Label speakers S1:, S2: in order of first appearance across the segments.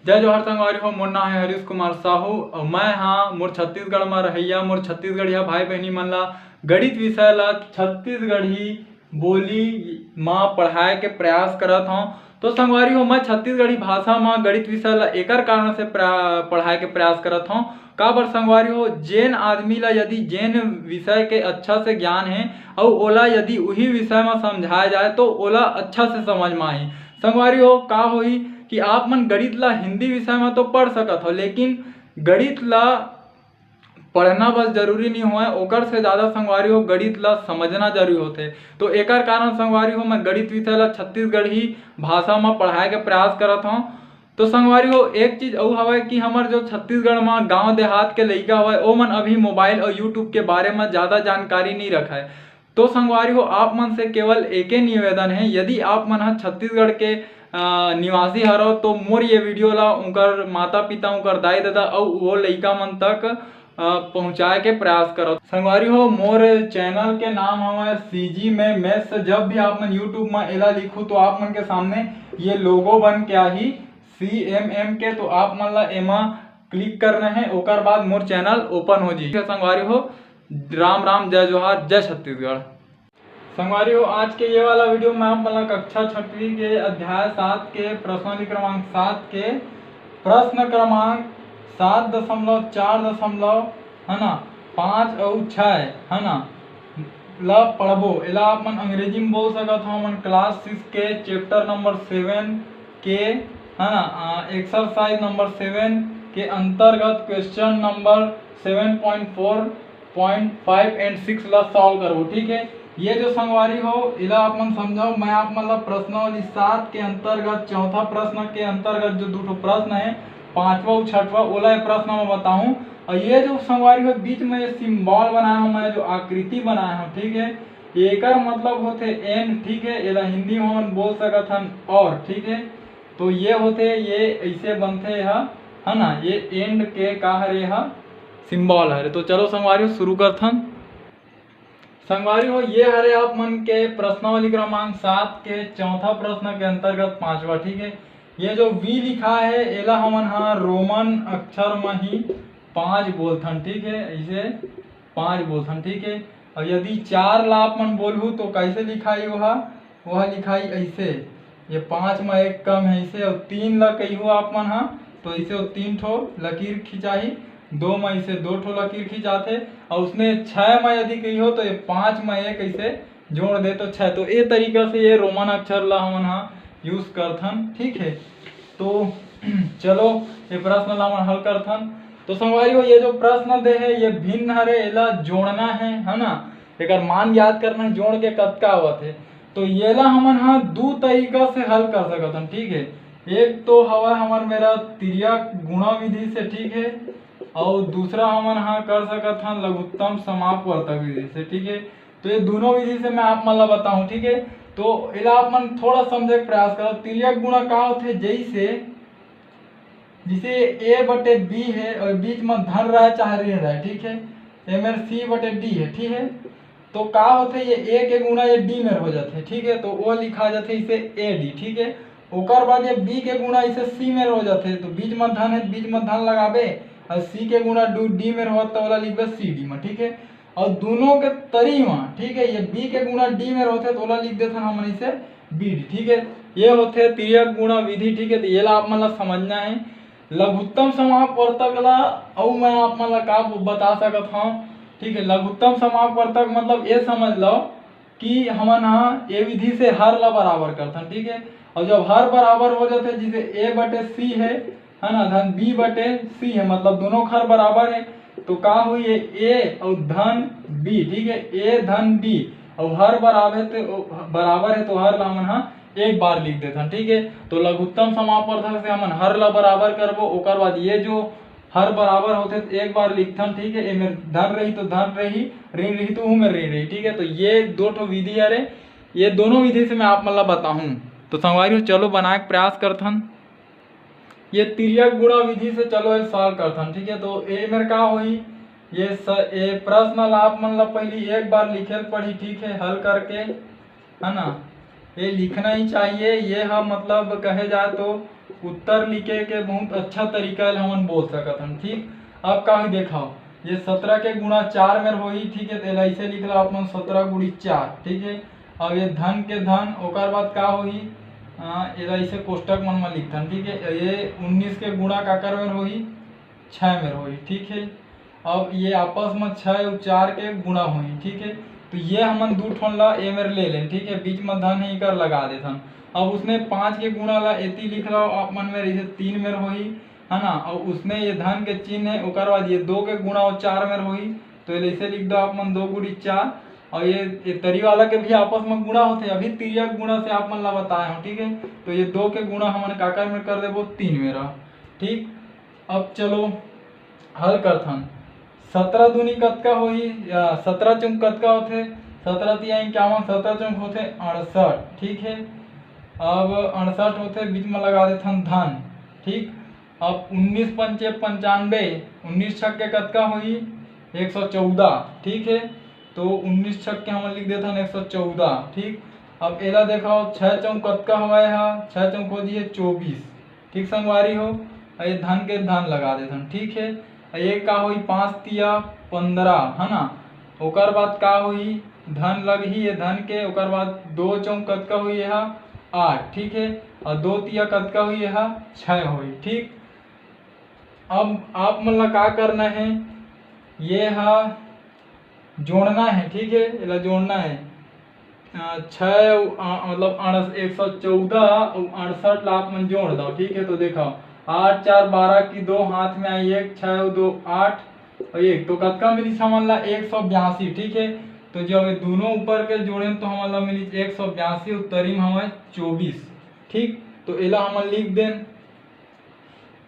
S1: जय जोहार संगवारी हो। मोर नाम है हरीश कुमार साहू और मैं हाँ मोर छत्तीसगढ़ में रहिया मोर छत्तीसगढ़िया भाई बहनी मन ला गणित विषय ला छत्तीसगढ़ी बोली माँ पढ़ाए के प्रयास करत हूँ। तो संगवारी हो मैं छत्तीसगढ़ी भाषा में गणित विषय ला एकर कारण से पढ़ाए के प्रयास करत हूँ। का बर संगवारी हो जेन आदमी ला यदि जेन विषय के अच्छा से ज्ञान है और ओला यदि वही विषय में समझाया जाए तो ओला अच्छा से समझ में आही। संगवारी हो का होई कि आप मन गणित ला हिंदी विषय में तो पढ़ सकत हो, लेकिन गणित ला पढ़ना बस जरूरी नहीं हुआ ओकर से ज़्यादा संगवारी हो गणित ला समझना जरूरी होते। तो एकर कारण संगवारी हो मैं गणित विषय ला छत्तीसगढ़ी भाषा में पढ़ाए के प्रयास करत हूँ। तो संगवारी हो एक चीज और हवा कि हमार जो छत्तीसगढ़ में गांव देहात के लइका हवा ओ मन अभी मोबाइल और यूट्यूब के बारे में ज़्यादा जानकारी नहीं रखा है। तो संगवारी हो आप मन से केवल एक ही निवेदन है, यदि आप मन छत्तीसगढ़ के निवासी हरो तो मोर ये वीडियो ला उनकर माता पिता उनकर दाई दादा और वो लइका मन तक पहुँचाए के प्रयास करो। संगवारी हो मोर चैनल के नाम हमारे सीजी में मैथ्स। जब भी आप मन यूट्यूब में एला लिखू तो आप मन के सामने ये लोगो बन के आही CMM के, तो आप मन ला एमा क्लिक करना है ओकर बाद मोर चैनल ओपन हो जी। संगवारी हो राम राम जय जोहार जय छत्तीसगढ़। संगवारी हो आज के ये वाला वीडियो में आप मतलब कक्षा 6वीं के अध्याय 7 के प्रश्नावली क्रमांक 7 के प्रश्न क्रमांक 7.4 है ना 5 और 6 है ना ला पढ़बो। एला आप मन अंग्रेजी में बोल सकत हो। मन क्लास 6 के चैप्टर नंबर 7 के है ना एक्सरसाइज नंबर 7 के अंतर्गत क्वेश्चन नंबर 7.4, 5 एंड 6 ला सॉल्व करो। ठीक है, ये जो संगवारी हो इला आप मन समझाओ। मैं आप मन ला प्रश्नावली 7 के अंतर्गत चौथा प्रश्न के अंतर्गत जो दो प्रश्न है 5वां और 6वां ओला प्रश्न में बताऊं। और ये जो संगवारी हो बीच में ये सिंबल बनाया हूं मैं जो आकृति बनाया हूं, ठीक है, एकर मतलब होते एन। ठीक है, एला हिंदी में हम बोल सकत हन और। ठीक है, तो ये होते ये ऐसे बनते है ना ये एंड के का हरे सिंबल हरे। तो चलो संगवारी शुरू करथन। संगवारी हो ये हरे आप मन के प्रश्नावली क्रमांक 7 के चौथा प्रश्न के अंतर्गत 5वां। ठीक है, ये जो V लिखा है एला हमन रोमन अक्षर में ही 5 बोलथन। ठीक है, ऐसे 5 बोलथन। ठीक है, और यदि 4 ला आप मन बोलहु तो कैसे लिखाई वह लिखाई ऐसे, ये 5 में एक कम है ऐसे। और 3 ला कही आप मन तो ऐसे 3 ठो लकीर खिंचाही, 2 में ऐसे 2 ठो लकीर खिंचाते और उसने 6 में यदि कही हो तो ये 5 में एक ऐसे जोड़ दे तो 6। तो ये तरीका से ये रोमन अक्षर ला हमन यूज करथन। ठीक है, तो चलो ये प्रश्न ला हमन हल करथन। तो संगवारी हो ये जो प्रश्न दे है ये भिन्न हरे एला जोड़ना है ना एकर मान याद करना जोड़ के कतका आवत है। तो ये ला हमन दो तरीका से हल कर सकथन। ठीक है, एक तो हवा हमार मेरा तिर्यक गुणा विधि से। ठीक है, और दूसरा हमन कर सकत हन लघुत्तम समापवर्तक विधि से। ठीक है, तो ये दोनों विधि से मैं आप मन ला बताऊं। ठीक है, तो इला आप मन थोड़ा समझे के प्रयास करो। तिर्यक गुणा का होते जैसे A/B है और बीच में धन रहे चाहे ऋण रहे। ठीक है, ये मेरे C/D है। ठीक है, तो का होते ये A के गुणा ये D में हो जाते। ठीक है, तो वो लिखा जाते इसे AD। ठीक है, ओकर बाद ये B के गुणा इसे C में हो जाते, तो बीच में धन है बीच में धन लगाबे और C के गुणा D में हो तो वाला लिखबे CD में। ठीक है, और दोनों के तरी में। ठीक है, ये B के गुणा D में होते तो वाला लिख देते हम इसे BD। ठीक है, ये होते तिर्यक गुणा विधि। ठीक है, तो ये ला आप मन ला समझना है। लघुत्तम समापवर्तक ला और मैं आप मन ला का बता सकत हूं। ठीक है, लघुत्तम समापवर्तक मतलब ये समझ लो कि हमन ये विधि से हर ला बराबर करथन। ठीक है, और जब हर बराबर हो जाते जैसे A/C है ना धन B/C है मतलब दोनों हर बराबर है तो का हुई है A और धन B। ठीक है, A धन B और हर बराबर है तो हर ला हमन एक बार लिख देथन। ठीक है, तो लघुत्तम समापवर्तक से हमन हर ला बराबर करबो ओकर बाद ये जो हर बराबर होते तो एक बार लिखथन। ठीक है, में धन रही तो धन रही, ऋण रही तो ऊ में ऋण रही। ठीक है, तो ये दो ठो विधि है रे, ये दोनों विधि से मैं आप मन ला बताऊं। तो संगवारी चलो बनाए के प्रयास करथन। ये तिर्यक गुणा विधि से चलो सॉल्व करथन। ठीक है, तो ए मेरे का होई ये प्रश्न ला आप मन ला पहली एक बार लिखे पड़ी। ठीक है, हल करके है ना ये लिखना ही चाहिए। ये हम मतलब कहे जाए तो उत्तर लिखे के बहुत अच्छा तरीका है हम बोल सकत हन। ठीक, अब का ही देखो, ये 17 के गुणा 4 में होई। ठीक है, तो ऐसे लिख लो आप 17 गुड़ी 4। ठीक है, अब ये धन के धन ओकर बाद का होई, ऐसे कोष्टक मन में लिखथन। ठीक है, ये 19 के गुणा काकर में होई, 6 में होई। ठीक है, अब ये आपस में 6 और 4 के गुणा होई। ठीक है, तो ये हमन दू ठन ला ए में ले लें। ठीक है, बीच में धन ही कर लगा देथन। अब उसने 5 के गुणा ला एती लिख लो आप मन में, जैसे 3 में होई, है ना। और उसने ये धन के चिन्ह है, ओकर बाद ये 2 के गुणा और 4 में होई, तो ऐसे लिख दो आप मन 2 गुड़ी 4। और ये तरी वाला के भी आपस में गुणा होते, अभी तिरिया गुणा से आप मन ला बताए हो। ठीक है, तो ये 2 के गुणा हमन काकर में कर देबो, 3 में रहा। ठीक, अब चलो हल करथन। 17 दूनी कतका होई, 17 चौक कतका होथे, 17 तिया 51, 17 चौक होथे 68। ठीक है, अब 68 होथे, बीच में लगा देथन धन। ठीक, अब 19 पंचे 95, 19 छक के कतका होई, 114। ठीक है, तो 19 छक के हम लिख देथन 114। ठीक, अब एला देखो 6 चौक कतका हवाए हा, 6 चौक हो जी 24। ठीक संगवारी हो, ये धन के धन लगा देथन। ठीक है, ये का होई 5 तिया 15, है ना। ओकर बाद का होई, धन लग ही ये धन के, ओकर बाद 2 चौक कतका होई यह 8। ठीक है, और 2 तिया कतका हुई यह 6 हुई। ठीक, अब आप मन ला का करना है, ये हा जोड़ना है। ठीक है, इला जोड़ना है 6 मतलब 114 और 68 ला आप मन जोड़ दो। ठीक है, तो देखो 8 4 12 की 2 हाथ में आई 1, 6 और 2 8 और 1, तो कतका मिली हमन ला 182। ठीक है, तो जब ये दोनों ऊपर के जोड़े तो हमन ला मिली 182 और तरी में हमें 24। ठीक, तो एला हमन लिख दें।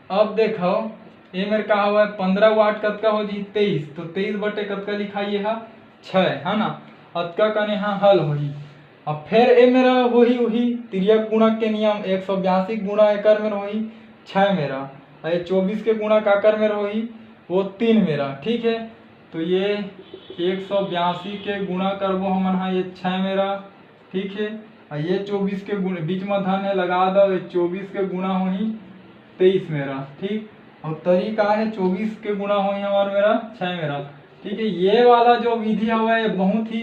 S1: अब देखो ये मेरे का हुआ 15 वाट कतका हो जी 23, तो 23 बटे कतका लिखाई है 6, है ना। अतका कने यहाँ हल होही। अब फिर ए मेरा वही तिर्यक गुणक के नियम, 182 गुणा एकर में होही 6 मेरा, और 24 के गुणा काकर में होही वो 3 मेरा। ठीक है, तो ये 182 के गुणा करबो हमन हाँ, ये 6 मेरा। ठीक है, और ये 24 के गुण बीच में धन है लगा दो, ये 24 के गुणा होही 23 मेरा। ठीक, और तरीका है 24 के गुणा होई हमारा मेरा 6 मेरा। ठीक है, ये वाला जो विधि है ये बहुत ही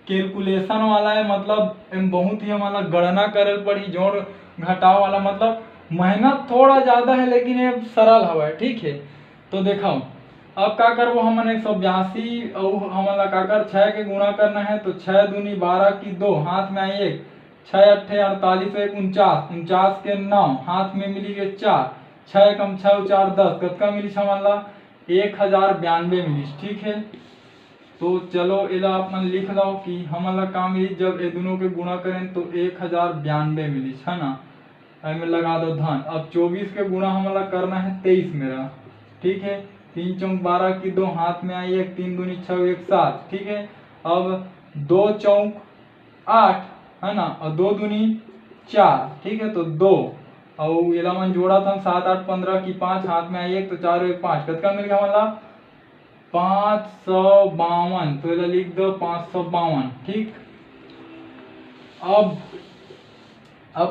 S1: कैलकुलेशन वाला है, मतलब बहुत ही हमारा गणना करे पड़ी, जोड़ घटाव वाला, मतलब मेहनत थोड़ा ज्यादा है लेकिन ये सरल हवा है। ठीक है, तो देखो अब का करबो हमन 182 और हमन ला का कर 6 के गुणा करना है, तो 6 दूनी 12 की 2 हाथ में आई 1, 6 अट्ठे 48 1 49, 49 के 9 हाथ में मिली के 4, 6 कम 6 4 10, कतका मिली हमन ला 1092 मिली। ठीक है, तो चलो इला आप मन लिख लो कि हमन ला का मिली, जब ये दोनों के गुणा करें तो 1092 मिली, है ना। में लगा दो धन। अब 24 के गुणा हमन ला करना है 23 मेरा। ठीक है, 3 चौक 12 की 2 हाथ में आई 1, 3 दूनी 6 1 7। ठीक है, अब 2 चौक 8, है ना, और 2 दूनी 4। ठीक है, तो 2 और एला मन जोड़ा था 7 8 15 की 5 हाथ में आई 1, तो 4 1 5, कतका मिल गया हमला 552, तो एला लिख दो 552। ठीक, अब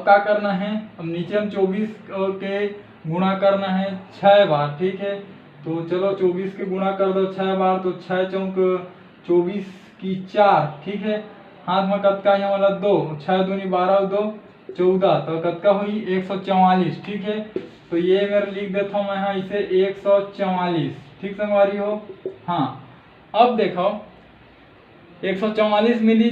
S1: क्या करना है, अब नीचे हम 24 के गुणा करना है 6 बार। ठीक है, तो चलो 24 के गुणा कर दो 6 बार, तो 6 चौक 24 की 4। ठीक है, हाथ में कतका है हमारा 2, 6 दूनी 12 और 2 14, तो कतका हुई 144। ठीक है, तो ये मेरे लिख देता हूँ मैं यहाँ इसे 144। ठीक संगवारी हो, हाँ। अब देखो 144 मिली,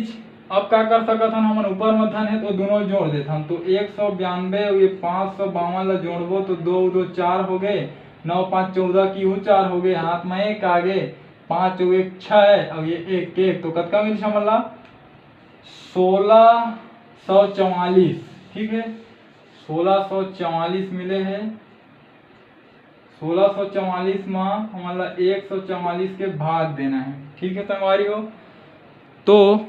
S1: अब क्या कर सकत हन हमन, ऊपर में धन है तो दोनों जोड़ देता हन, तो 192 और ये 552 ला जोड़बो तो 2 2 4 हो गए, 9 5 14 की 4 हो गए, हाथ में 1 आगे, 5 और 1 6 और ये 1 1, तो कतका मिली हमन ला 1644। ठीक है, 1644 मिले हैं। 1644 में हमन ला 144 के भाग देना है। ठीक है संगवारी हो, तो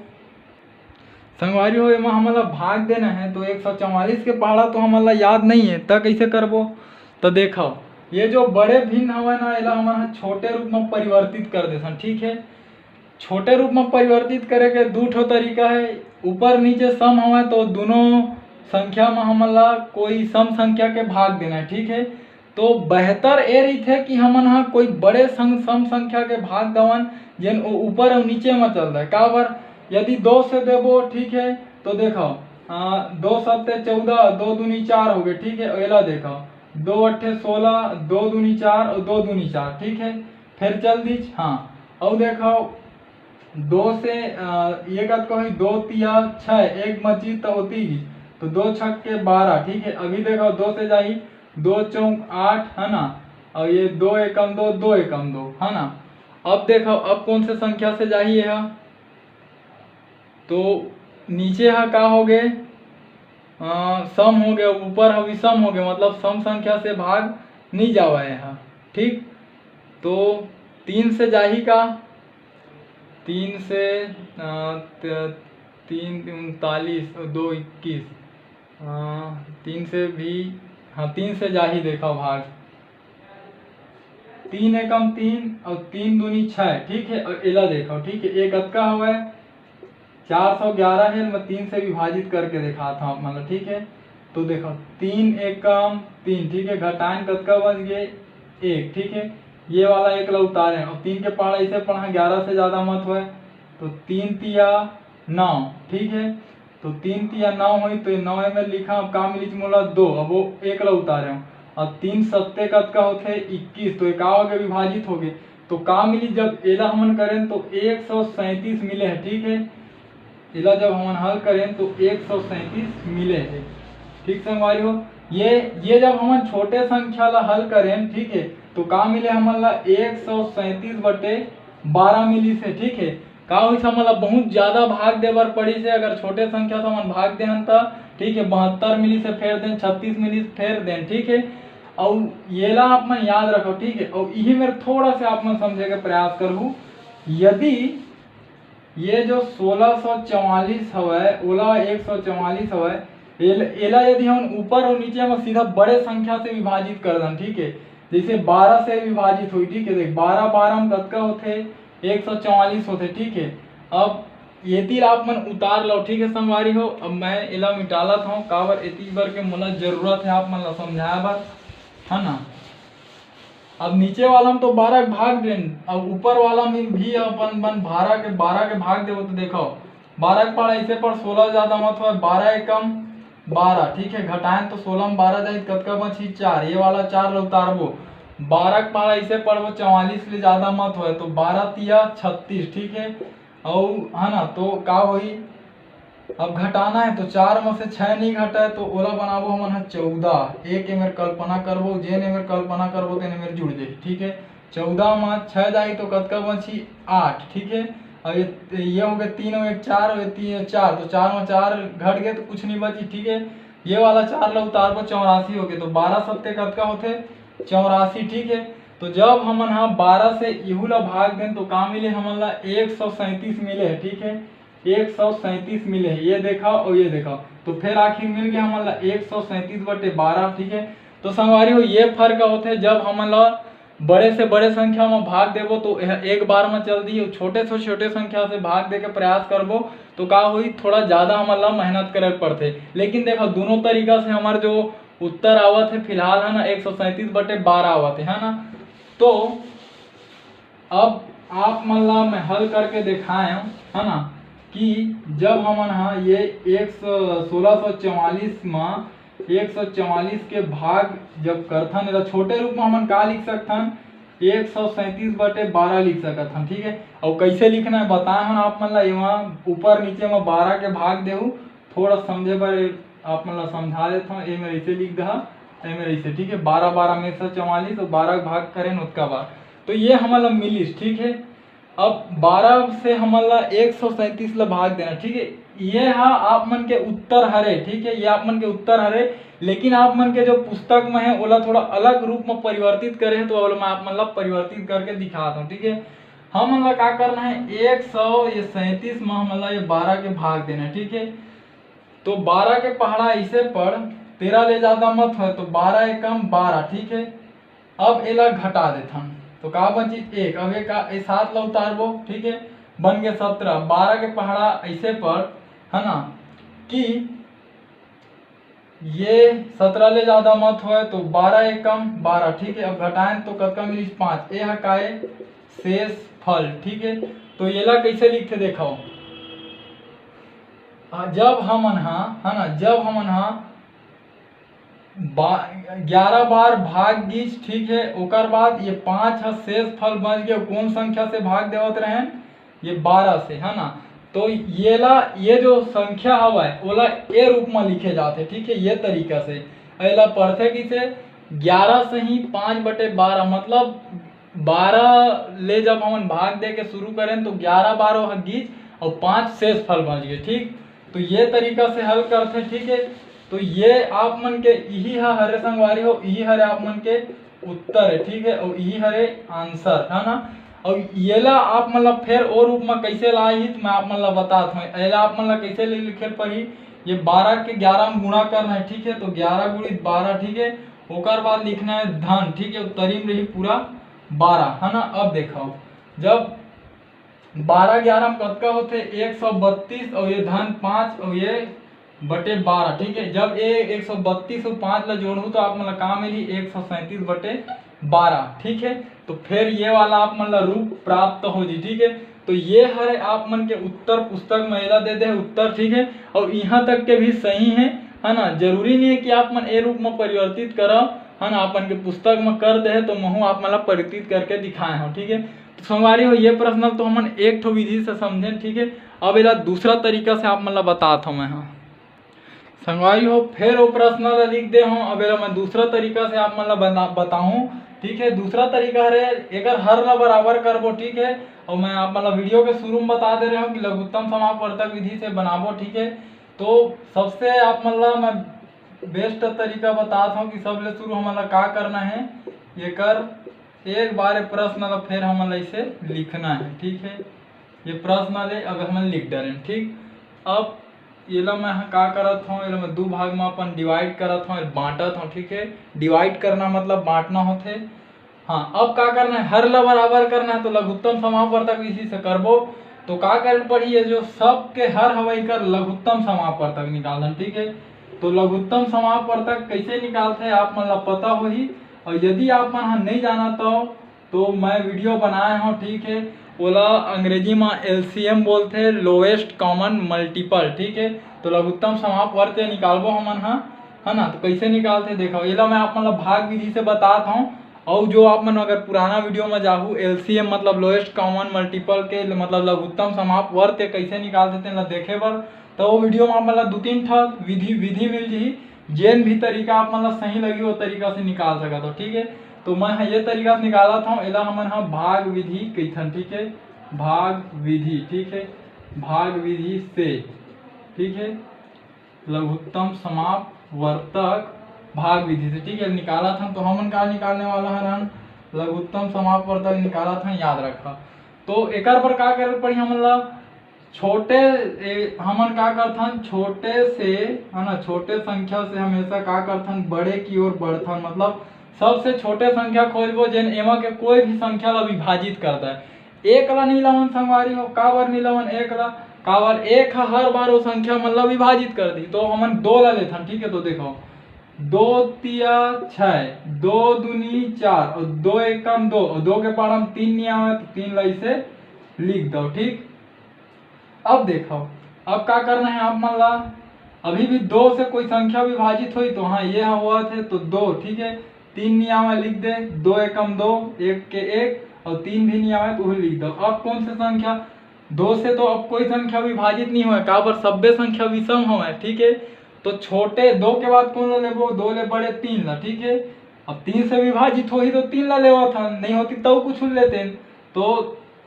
S1: संगवारी हो एमा हमन ला भाग देना है, तो 144 के पहाड़ा तो हमन ला याद नहीं है, त कैसे करबो, तो देखो ये जो बड़े भिन्न हवे ना, एला हमन छोटे रूप में परिवर्तित कर देसन। ठीक है, छोटे रूप में परिवर्तित करे के दू ठो तरीका है, ऊपर नीचे सम हवे तो दोनों संख्या में हमला कोई सम संख्या के भाग देना है, ठीक है। तो बेहतर ए रही थे कि हमन हा कोई बड़े सम संख्या के भाग दवन जिन ऊपर और नीचे में चल रहा है का बर। यदि 2 से देबो, ठीक है, तो देखो 2 सत्ते 14, 2 दूनी 4 हो गए, ठीक है। एला देखो 2 अट्ठे 16, 2 दूनी 4 और 2 दूनी 4, ठीक है। फिर चल दीज, हाँ और देखो 2 से ये कत को 2 तिया 6, एक मची तो होती ही, तो 2 छक्के 12, ठीक है। अभी देखो 2 से जाही 2 चौक 8, है ना, और ये 2 एकम 2, 2 एकम 2, है ना। अब देखो अब कौन से संख्या से जाही है, तो नीचे हा का हो गए सम हो गए, ऊपर अभी सम हो गए, मतलब सम संख्या से भाग नहीं जावा है, ठीक। तो 3 से जाही का, 3 से 3 39 और 2 21, 3 से भी, हाँ 3 से जाही देखो भाग, 3 एकम 3 और 3 दूनी 6, ठीक है। और एला देखो, ठीक है, एक अतका हुआ है 411 है, मैं 3 से विभाजित करके दिखाता हूँ मतलब, ठीक है। तो देखो 3 एकम 3, ठीक है, घटाएं कतका बच गए 1, ठीक है। ये वाला एक ला उतारे और 3 के पहाड़ा इसे पढ़ा 11 से ज्यादा मत हुए, तो 3 तिया 9, ठीक है। तो 3 तिया 9 हुई, तो 9 में लिखा अब का मिली मोला 2, अब वो एक ला उतारे हूँ, और 3 सत्ते कतका होते 21, तो एक आगे विभाजित हो गए, तो का मिली जब एला हमन करें तो 137 मिले है, ठीक है। इला जब हम हल करें तो 137 मिले है, ठीक संगवारी हो। ये जब हम छोटे संख्या ला हल करें, ठीक है, तो का मिले हमन ला 137 बटे 12 मिली से, ठीक है। का हुई हमन ला बहुत ज्यादा भाग देवर पड़ी से, अगर छोटे संख्या से हमन भाग देहन त, ठीक है, 72 मिली से फेर दें, 36 मिली से फेर दें, ठीक है। और ये ला आप मन याद रखो, ठीक है। और यही मेरे थोड़ा सा आप मन समझे के प्रयास करूँ, यदि ये जो 1644 हवे ओला 144 हवे, एला यदि हम ऊपर और नीचे में सीधा बड़े संख्या से विभाजित कर दें, ठीक है, जैसे 12 से विभाजित हुई, ठीक है, देख 12 12 में कतका होते 144 होते, ठीक है। अब ये तीर आप मन उतार लो, ठीक है संगवारी हो। अब मैं एला मिटालत हूँ काबर एती बर के मोला जरूरत है आप मन ला समझाया बर, है ना। अब नीचे वाला में तो 12 के भाग दें, अब ऊपर वाला में भी अपन 12 के भाग देव, तो देखो 12 के पढ़ा इसे पर 16 ज्यादा मत हो, 12 एकम 12, ठीक है। घटाएं तो 16 में 12 जाए कतका बची 4, ये वाला 4 ला उतारबो, 12 के पढ़ा इसे पढ़बो 44 ले ज्यादा मत हो, तो 12 तिया 36, ठीक है। और है ना, तो का होई अब घटाना है तो 4 में से 6 नहीं घटा है, तो ओला बनाबो हमन 14, एक एमेर कल्पना करबो, जेन एमेर कल्पना करबो तेन एमेर जुड़ जाही, ठीक है। 14 में 6 जाही तो कतका बची 8, ठीक है। और ये हो गए 3 और 1 4 और 3 4, तो 4 में 4 घट गए तो कुछ नहीं बची, ठीक है। ये वाला 4 ला उतारबो 84 हो गए, तो 12 सत्ते कतका होते 84, ठीक है। तो जब हमन 12 से इहू ला भाग दें तो का मिले हमन ला 137 मिले है, ठीक है। 137 मिले है, ये देखा और ये देखा, तो फिर आखिर मिल गया हमन ला 137 बटे 12, ठीक है। तो संगवारी हो ये फर्क होते जब हमन ला बड़े से बड़े संख्या में भाग देबो तो एक बार में चल दी, छोटे से छोटे संख्या से भाग दे के प्रयास करबो तो का हुई थोड़ा ज्यादा हमन ला मेहनत करे पड़ते। लेकिन देखो दोनों तरीका से हमारे जो उत्तर आवत है फिलहाल, है ना, 137 बटे 12 आवत है ना। तो अब आप मन ला मैं हल करके दिखाए, है ना, कि जब हमन ये 1644 में 144 के भाग जब करथन, छोटे रूप में हमन का लिख सकथन 137 बटे 12 लिख सकथन, ठीक है। और कैसे लिखना है बताए हम आप मन ला, यहाँ ऊपर नीचे में 12 के भाग देहू, थोड़ा समझे पर आप मन ला समझा देता हूँ। एमें ऐसे लिख दहा, एमें ऐसे, ठीक है, 12 12 में 144 और 12 के भाग करें उसका बाद, तो ये हमन ला मिलिस, ठीक है। अब 12 से हमन ला 137 ला भाग देना, ठीक है। ये आप मन के उत्तर हरे, ठीक है, ये आप मन के उत्तर हरे, लेकिन आप मन के जो पुस्तक में है ओला थोड़ा अलग रूप में परिवर्तित करे है, तो ओला मैं आप मन ला परिवर्तित करके दिखाता हूँ, ठीक है। हमन ला का करना है 137 में हमन ला ये 12 के भाग देना, ठीक है। तो 12 के पहाड़ा ऐसे पढ़ 13 ले ज्यादा मत हो, तो 12 एकम 12, ठीक है। अब एला घटा देथन तो का बची 1, अब एक 7 ला उतारबो, ठीक है, बन गए 17, 12 के पहाड़ा ऐसे पर है ना, कि ये 17 ले ज्यादा मत होए तो 12 एकम 12, ठीक है। अब घटाएं तो कतका मिली 5, ये हकाए शेष फल, ठीक है। तो येला कैसे लिखते देखो, जब हमन हा, है ना, जब हमन हा 11 बार भाग गीच, ठीक है। ओकर बाद ये 5 शेष फल बच गए, कौन संख्या से भाग देवत रहे, ये 12 से, है ना। तो ये जो संख्या हवा ओला ए रूप में लिखे जाते, ठीक है, ये तरीका से। एला पढ़ते किसे, 11 से ही 5/12 मतलब 12 ले जब हम भाग दे के शुरू करें तो 11 बार वह गीच और 5 शेष फल बच गए, ठीक। तो ये तरीका से हल करते, ठीक है। तो ये आप मन के यही हरे संगवारी हो, यही हरे आप मन के उत्तर है, ठीक है, और यही हरे आंसर, है ना। और येला आप मतलब फिर और रूप में कैसे लाई तो मैं आप मतलब बताता हूँ। एला आप मतलब कैसे लिखे पड़ी, ये 12 के 11 में गुणा करना है, ठीक है। तो 11 गुणित 12, ठीक है। ओकर बाद लिखना है धन, ठीक है, उत्तरी में रही पूरा 12, है ना। अब देखो, जब 12-11 में कतका होते 132 और ये धन 5 और ये बटे 12, ठीक है। जब ये 132 और 5 ला जोड़ू तो आप मतलब कहाँ मिली 137/12, ठीक है। तो फिर ये वाला आप मतलब रूप प्राप्त हो जी, ठीक है। तो ये हरे आप मन के उत्तर पुस्तक में एला दे दे उत्तर, ठीक है। और यहाँ तक के भी सही है ना। जरूरी नहीं है कि आप मन ए रूप में परिवर्तित करो, है ना। अपन के पुस्तक में कर दे तो महू आप मतलब परिवर्तित करके दिखाए हो, ठीक है। तो संगवारी हो ये प्रश्न तो हमन एक ठो विधि से समझे, ठीक है। अब एला दूसरा तरीका से आप मतलब बताता हूँ मैं, हाँ संगवारी हो फिर वो प्रश्न ला लिख दे हूँ। अब एला मैं दूसरा तरीका से आप मतलब बताऊँ, ठीक है। दूसरा तरीका है अगर हर ला बराबर करबो, ठीक है। और मैं आप मतलब वीडियो के शुरू में बता दे रहे हूँ कि लघुत्तम समापवर्तक विधि से बनाबो, ठीक है। तो सबसे आप मतलब मैं बेस्ट तरीका बताता हूँ कि सबले शुरू हमारा का करना है, ये कर एक बार प्रश्न ला फिर हमें ऐसे लिखना है, ठीक है। ये प्रश्न ले अब हम लिख डालें, ठीक। अब येला मैं का करत हूँ, येला मैं दो भाग में अपन डिवाइड करत हूँ, बांटत हूँ, ठीक है। डिवाइड करना मतलब बांटना होते। हाँ, अब का करना है, हर ला बराबर करना है तो लघुत्तम समापवर्तक विधि से करबो। तो का कर पड़ी है, जो सब के हर हवाई कर लघुत्तम समापवर्तक निकालन, ठीक है। तो लघुत्तम समापवर्तक कैसे निकालते हैं आप मतलब पता हो ही। और यदि आप मन नहीं जाना तो मैं वीडियो बनाया हूँ, ठीक है। ओला अंग्रेजी में LCM बोलते हैं, लोएस्ट कॉमन मल्टीपल, ठीक है। तो लघुत्तम समापवर्त निकालबो हमन, है ना। तो कैसे निकालते देखो, एला मैं आप मतलब भाग विधि से बताता हूँ। और जो आप मन अगर पुराना वीडियो में जाहू LCM मतलब लोएस्ट कॉमन मल्टीपल के मतलब लघुत्तम समापवर्त कैसे निकालते थे देखे बर, तो वो वीडियो में मतलब 2-3 ठा विधि मिल जी, जेन भी तरीका आप मतलब सही लगी वो तरीका से निकाल सका तो, ठीक है। तो मैं ये तरीका से निकाला था, एला हमन भाग विधि कैथन, ठीक है। भाग विधि, ठीक है, भाग विधि से, ठीक है, लघुत्तम समापवर्तक भाग विधि से, ठीक है, निकाला था। तो हमन का निकालने वाला है लघुत्तम समापवर्तक निकाला था, याद रखा। तो एक पर का करे पड़ी हमन छोटे हमन का करथन छोटे से, है ना, छोटे संख्या से हमेशा का करथन बड़े की ओर बढ़थन। मतलब सबसे छोटे संख्या खोजबो जेन एमा के कोई भी संख्या ला विभाजित करता है। एक ला नहीं लावन संगवारी हो, का बार नहीं लावन एक ला, का बार एक हर बार वो संख्या मतलब विभाजित कर दी। तो हमन 2 ला लेथन, ठीक है। तो देखो 2 तिया 6, 2 दूनी 4 और 2 एकम 2 और 2 के पार हम 3 नहीं आवे तो 3 ला इसे लिख दो, ठीक। अब देखो, अब का करना है आप मान ला, अभी भी 2 से कोई संख्या विभाजित हुई तो हाँ ये हुआ थे तो 2, ठीक है। 3 नहीं आवे लिख दे, 2 एकम 2, 1 के 1 और 3 भी नहीं आवे तो वही लिख दो। अब कौन सी संख्या, 2 से तो अब कोई संख्या विभाजित नहीं हुआ, का बार सभ्य संख्या विषम हुआ है, ठीक है। तो छोटे 2 के बाद कौन ला लेबो, 2 ले बड़े 3 ला, ठीक है। अब 3 से विभाजित हो ही तो 3 ला लेवा था, नहीं होती तो कुछ लेते। तो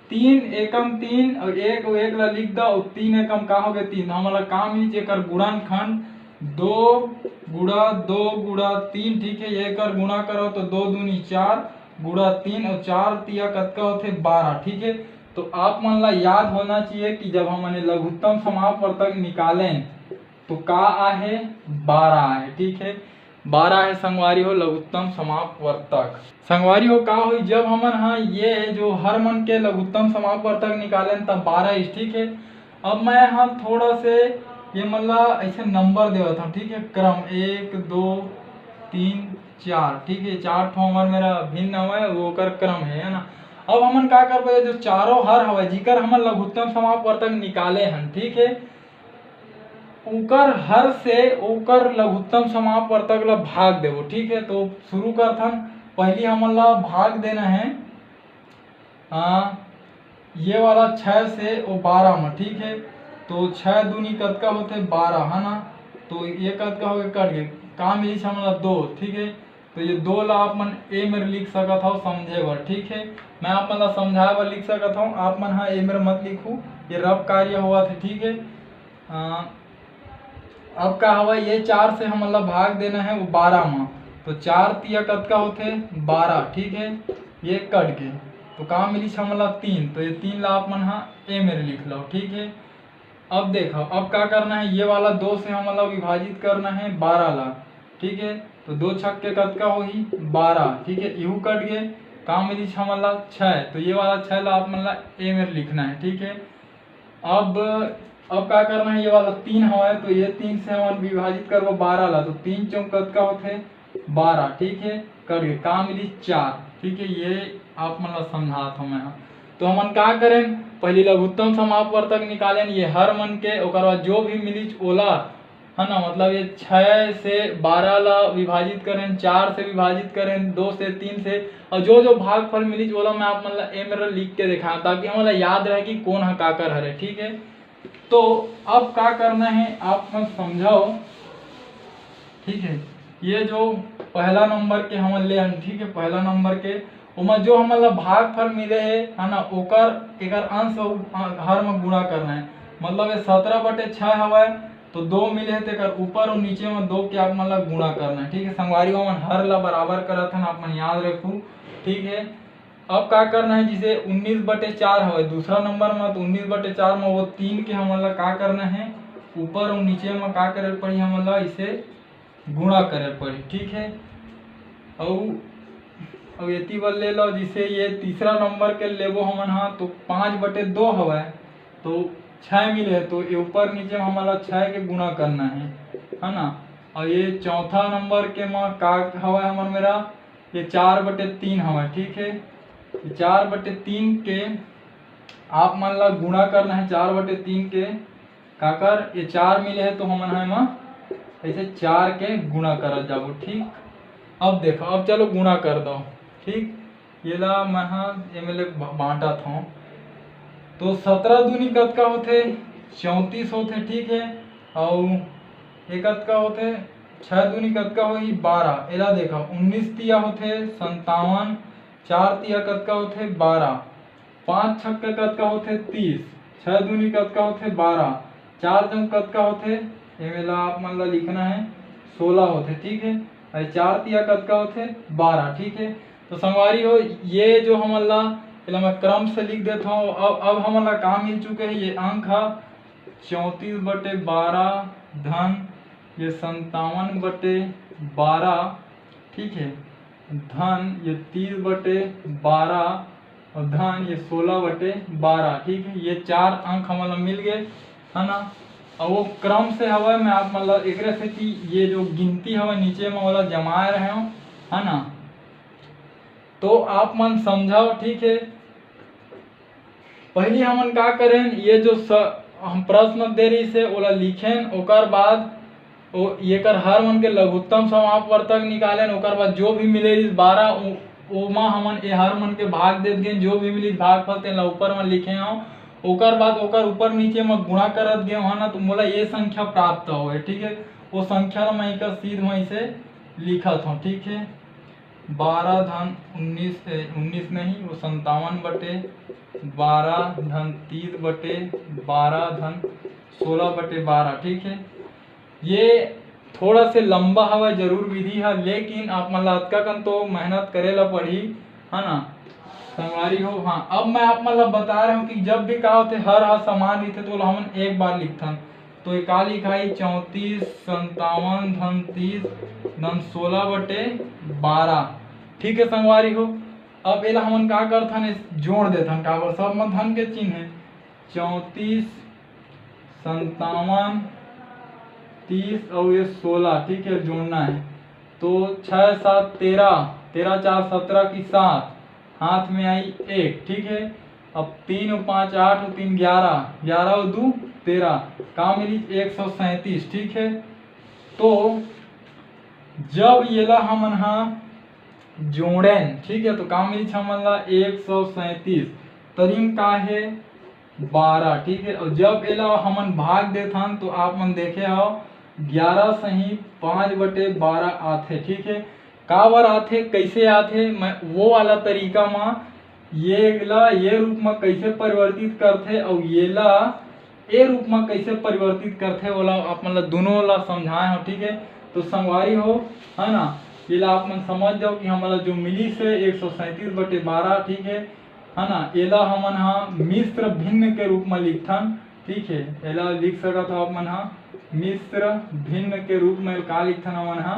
S1: 3 एकम 3 और 1 और 1 ला लिख दो और 3 एकम का हो गए 3। हमारा काम ही जेकर गुणनखंड 2 गुणा 2 गुणा 3, ठीक है। ये कर गुणा करो तो 2 दूनी 4 गुणा 3 और 4 तिया कतका होते 12, ठीक है। तो आप मन ला याद होना चाहिए कि जब हमने लघुत्तम समापवर्तक निकालें तो का आहे 12 आहे, ठीक है। 12 है संगवारी हो लघुत्तम समापवर्तक। संगवारी हो का हुई जब हमन हाँ ये जो हर मन के लघुत्तम समापवर्तक निकालें तब 12 ठीक है। अब मैं हाँ थोड़ा से ये मतलब ऐसे नंबर देवत हूँ, ठीक है, क्रम 1 2 3 4, ठीक है, 4 ठो हमार मेरा भिन्न हवे वो कर क्रम है ना। अब हमन का करबे जो चारों हर हवे जिकर हमन लघुत्तम समापवर्तक निकाले हन, ठीक है, ओकर हर से ओकर लघुत्तम समापवर्तक ला भाग देबो, ठीक है। तो शुरू करथन, पहली हमन ला भाग देना है ये वाला 6 से वो 12 में, ठीक है। तो 6 दूनी कतका होते 12 है ना, तो ये कतका हो गए कट गए, का मिली हमन ला 2, ठीक है। तो ये 2 ला आप मन ए में लिख सकत हो समझे बर, ठीक है। मैं आप मन ला समझाए बर लिख सकत हूँ, आप मन हाँ ए में मत लिखू, ये रफ कार्य हुआ थे, ठीक है। अब का हवा ये 4 से हमन ला भाग देना है वो 12 में, तो 4 तिया कतका होते 12, ठीक है, ये कट के तो का मिली हमन ला 3, तो ये 3 ला आप मन हाँ ए में लिख लो, ठीक है। अब देखो अब क्या करना है, ये वाला 2 से हमन ला विभाजित करना है 12 ला, ठीक है। तो 2 छक के कतका हो ही 12, ठीक है, इहू कट गए, का मिली हमन ला 6, तो ये वाला 6 ला आप मन ला ए में लिखना है, ठीक है। अब क्या करना है, ये वाला 3 हवा है, तो ये 3 से हम विभाजित करबो 12 ला, तो 3 चौक कतका होते 12, ठीक है, कट गए, का मिली 4, ठीक है। ये आप मन ला समझात हूँ मैं। तो हमन का करें, पहली लघुत्तम समापवर्तक निकालें ये हर मन के, ओकर बाद जो भी मिली ओला है ना, मतलब ये 6 से 12 ला विभाजित करें, 4 से विभाजित करें, 2 से 3 से, और जो जो भागफल मिली ओला मैं आप मन ला ए मेरा लिख के दिखा, ताकि हमें याद रहे कि कौन है काकर हरे, ठीक है। तो अब क्या करना है आप मन समझाओ, ठीक है। ये जो पहला नंबर के हम ले हन, ठीक है, पहला नंबर के उमा जो हमन ला भागफल मिले है ना, ओकर एकर अंश हर में गुणा करना है, मतलब ये 17/6 हवा, तो 2 मिले है तेकर ऊपर और नीचे में 2 के आप मन ला गुणा करना है, ठीक है। संगवारी मन हर ला बराबर करत हन, आप मन याद रखू, ठीक है। अब क्या करना है, जिसे 19/4 हवा दूसरा नंबर में, तो 19/4 में वो 3 के हमन ला का करना है ऊपर और नीचे में का करे पड़ी हमन ला इसे गुणा करे पड़ी, ठीक है। अब ये बल ले लो, जिसे ये तीसरा नंबर के लेबो हमन हाँ, तो 5/2 हवा, तो 6 मिले है, तो ये ऊपर नीचे में हमारा 6 के गुणा करना है ना। और ये चौथा नंबर के में का हवा हमन मेरा ये 4/3 हवा, ठीक है। 4/3 के आप मन ला गुणा करना है, 4/3 के काकर ये 4 मिले है, तो हमन है में ऐसे 4 के गुणा कर जाबो, ठीक। अब देखो अब चलो गुणा कर दो, ठीक, ये ला मैं हाँ एमएलए बांटा था, तो 17 दूनी कतका होते 34 होते, ठीक है। और एक कतका होते 6 दूनी कतका हो 12, एला देखो 19 तिया होते 57, 4 तिया कतका होते 12, 5 छक्के कतका होते 30, 6 दूनी कतका होते 12, 4 जम कतका होते एमेला आप मन ला लिखना है 16 होते, ठीक है। 4 तिया कतका होते 12, ठीक है। तो संगवारी हो ये जो हमन ला मैं क्रम से लिख देता हूँ। अब हमन ला काम मिल चुके हैं, ये अंक है 34/12 धन ये 57/12, ठीक है, धन ये 30/12 और धन ये 16/12, ठीक है। ये 4 अंक हमन ला मिल गए है ना। और वो क्रम से हवा मैं आप मतलब एक से कि ये जो गिनती हवा नीचे में वाला जमाए रहे हो है ना, तो आप मन समझाओ, ठीक है। पहली हमन का करें, ये जो हम प्रश्न दे रही से ओला लिखें, ओकर बाद ये कर हर मन के लघुत्तम समापवर्तक निकालें, ओकर बाद जो भी मिले 12 ओमा हमन ए हर मन के भाग दे दिए, जो भी मिली भागफल तेला ऊपर में लिखे हो, ओकर बाद ओकर ऊपर नीचे में गुणा करत गए है ना, तो मोला ये संख्या प्राप्त हो, ठीक है। वो संख्या मैं एक सीध में इसे लिखत हूँ, ठीक है। 12 धन 19 नहीं वो 57/12 धन 30/12 धन 16/12, ठीक है। ये थोड़ा से लंबा हवा जरूर विधि है, लेकिन आप मन ला कन तो मेहनत करे ला पड़ी है ना संगवारी हो। हाँ अब मैं आप मतलब बता रहा हूँ कि जब भी का होते हर समान रहते तो हम एक बार लिखथन, तो एक लिखाई 34 57 धन 30 धन 16/12, ठीक है संगवारी हो। अब एला हमन का करथन जोड़ देथन, काबर सब में धन के चिन्ह है, 34 57 30 और ये 16, ठीक है, जोड़ना है। तो 6 7 13, 13 4 17 की 7, हाथ में आई 1, ठीक है। अब 3 और 5 8 और 3 11, 11 और 2 13, का मिली 137, ठीक है। तो जब ये ला हमन हा जोड़ेन, ठीक है, तो का मिली हमन ला 137, तरीम का है 12, ठीक है। और जब एला हमन भाग देथन तो आप मन देखे हो 11 सही 5/12 आथे, ठीक है। का बार आथे, कैसे आथे, मैं वो वाला तरीका में ये ला ये रूप में कैसे परिवर्तित करथे और ये ला ए रूप में कैसे परिवर्तित करथे वाला आप मन ला दोनों ला समझाए हो, ठीक है। तो संगवारी हो, है ना, ये ला आप मन समझ जाओ कि हमारा जो मिली से 137/12, ठीक है ना। एला हमन हा मिश्र भिन्न के रूप में लिखथन, ठीक है। एला लिख सकत हो आप मन हा मिश्र भिन्न के रूप में का लिखथन हमन हा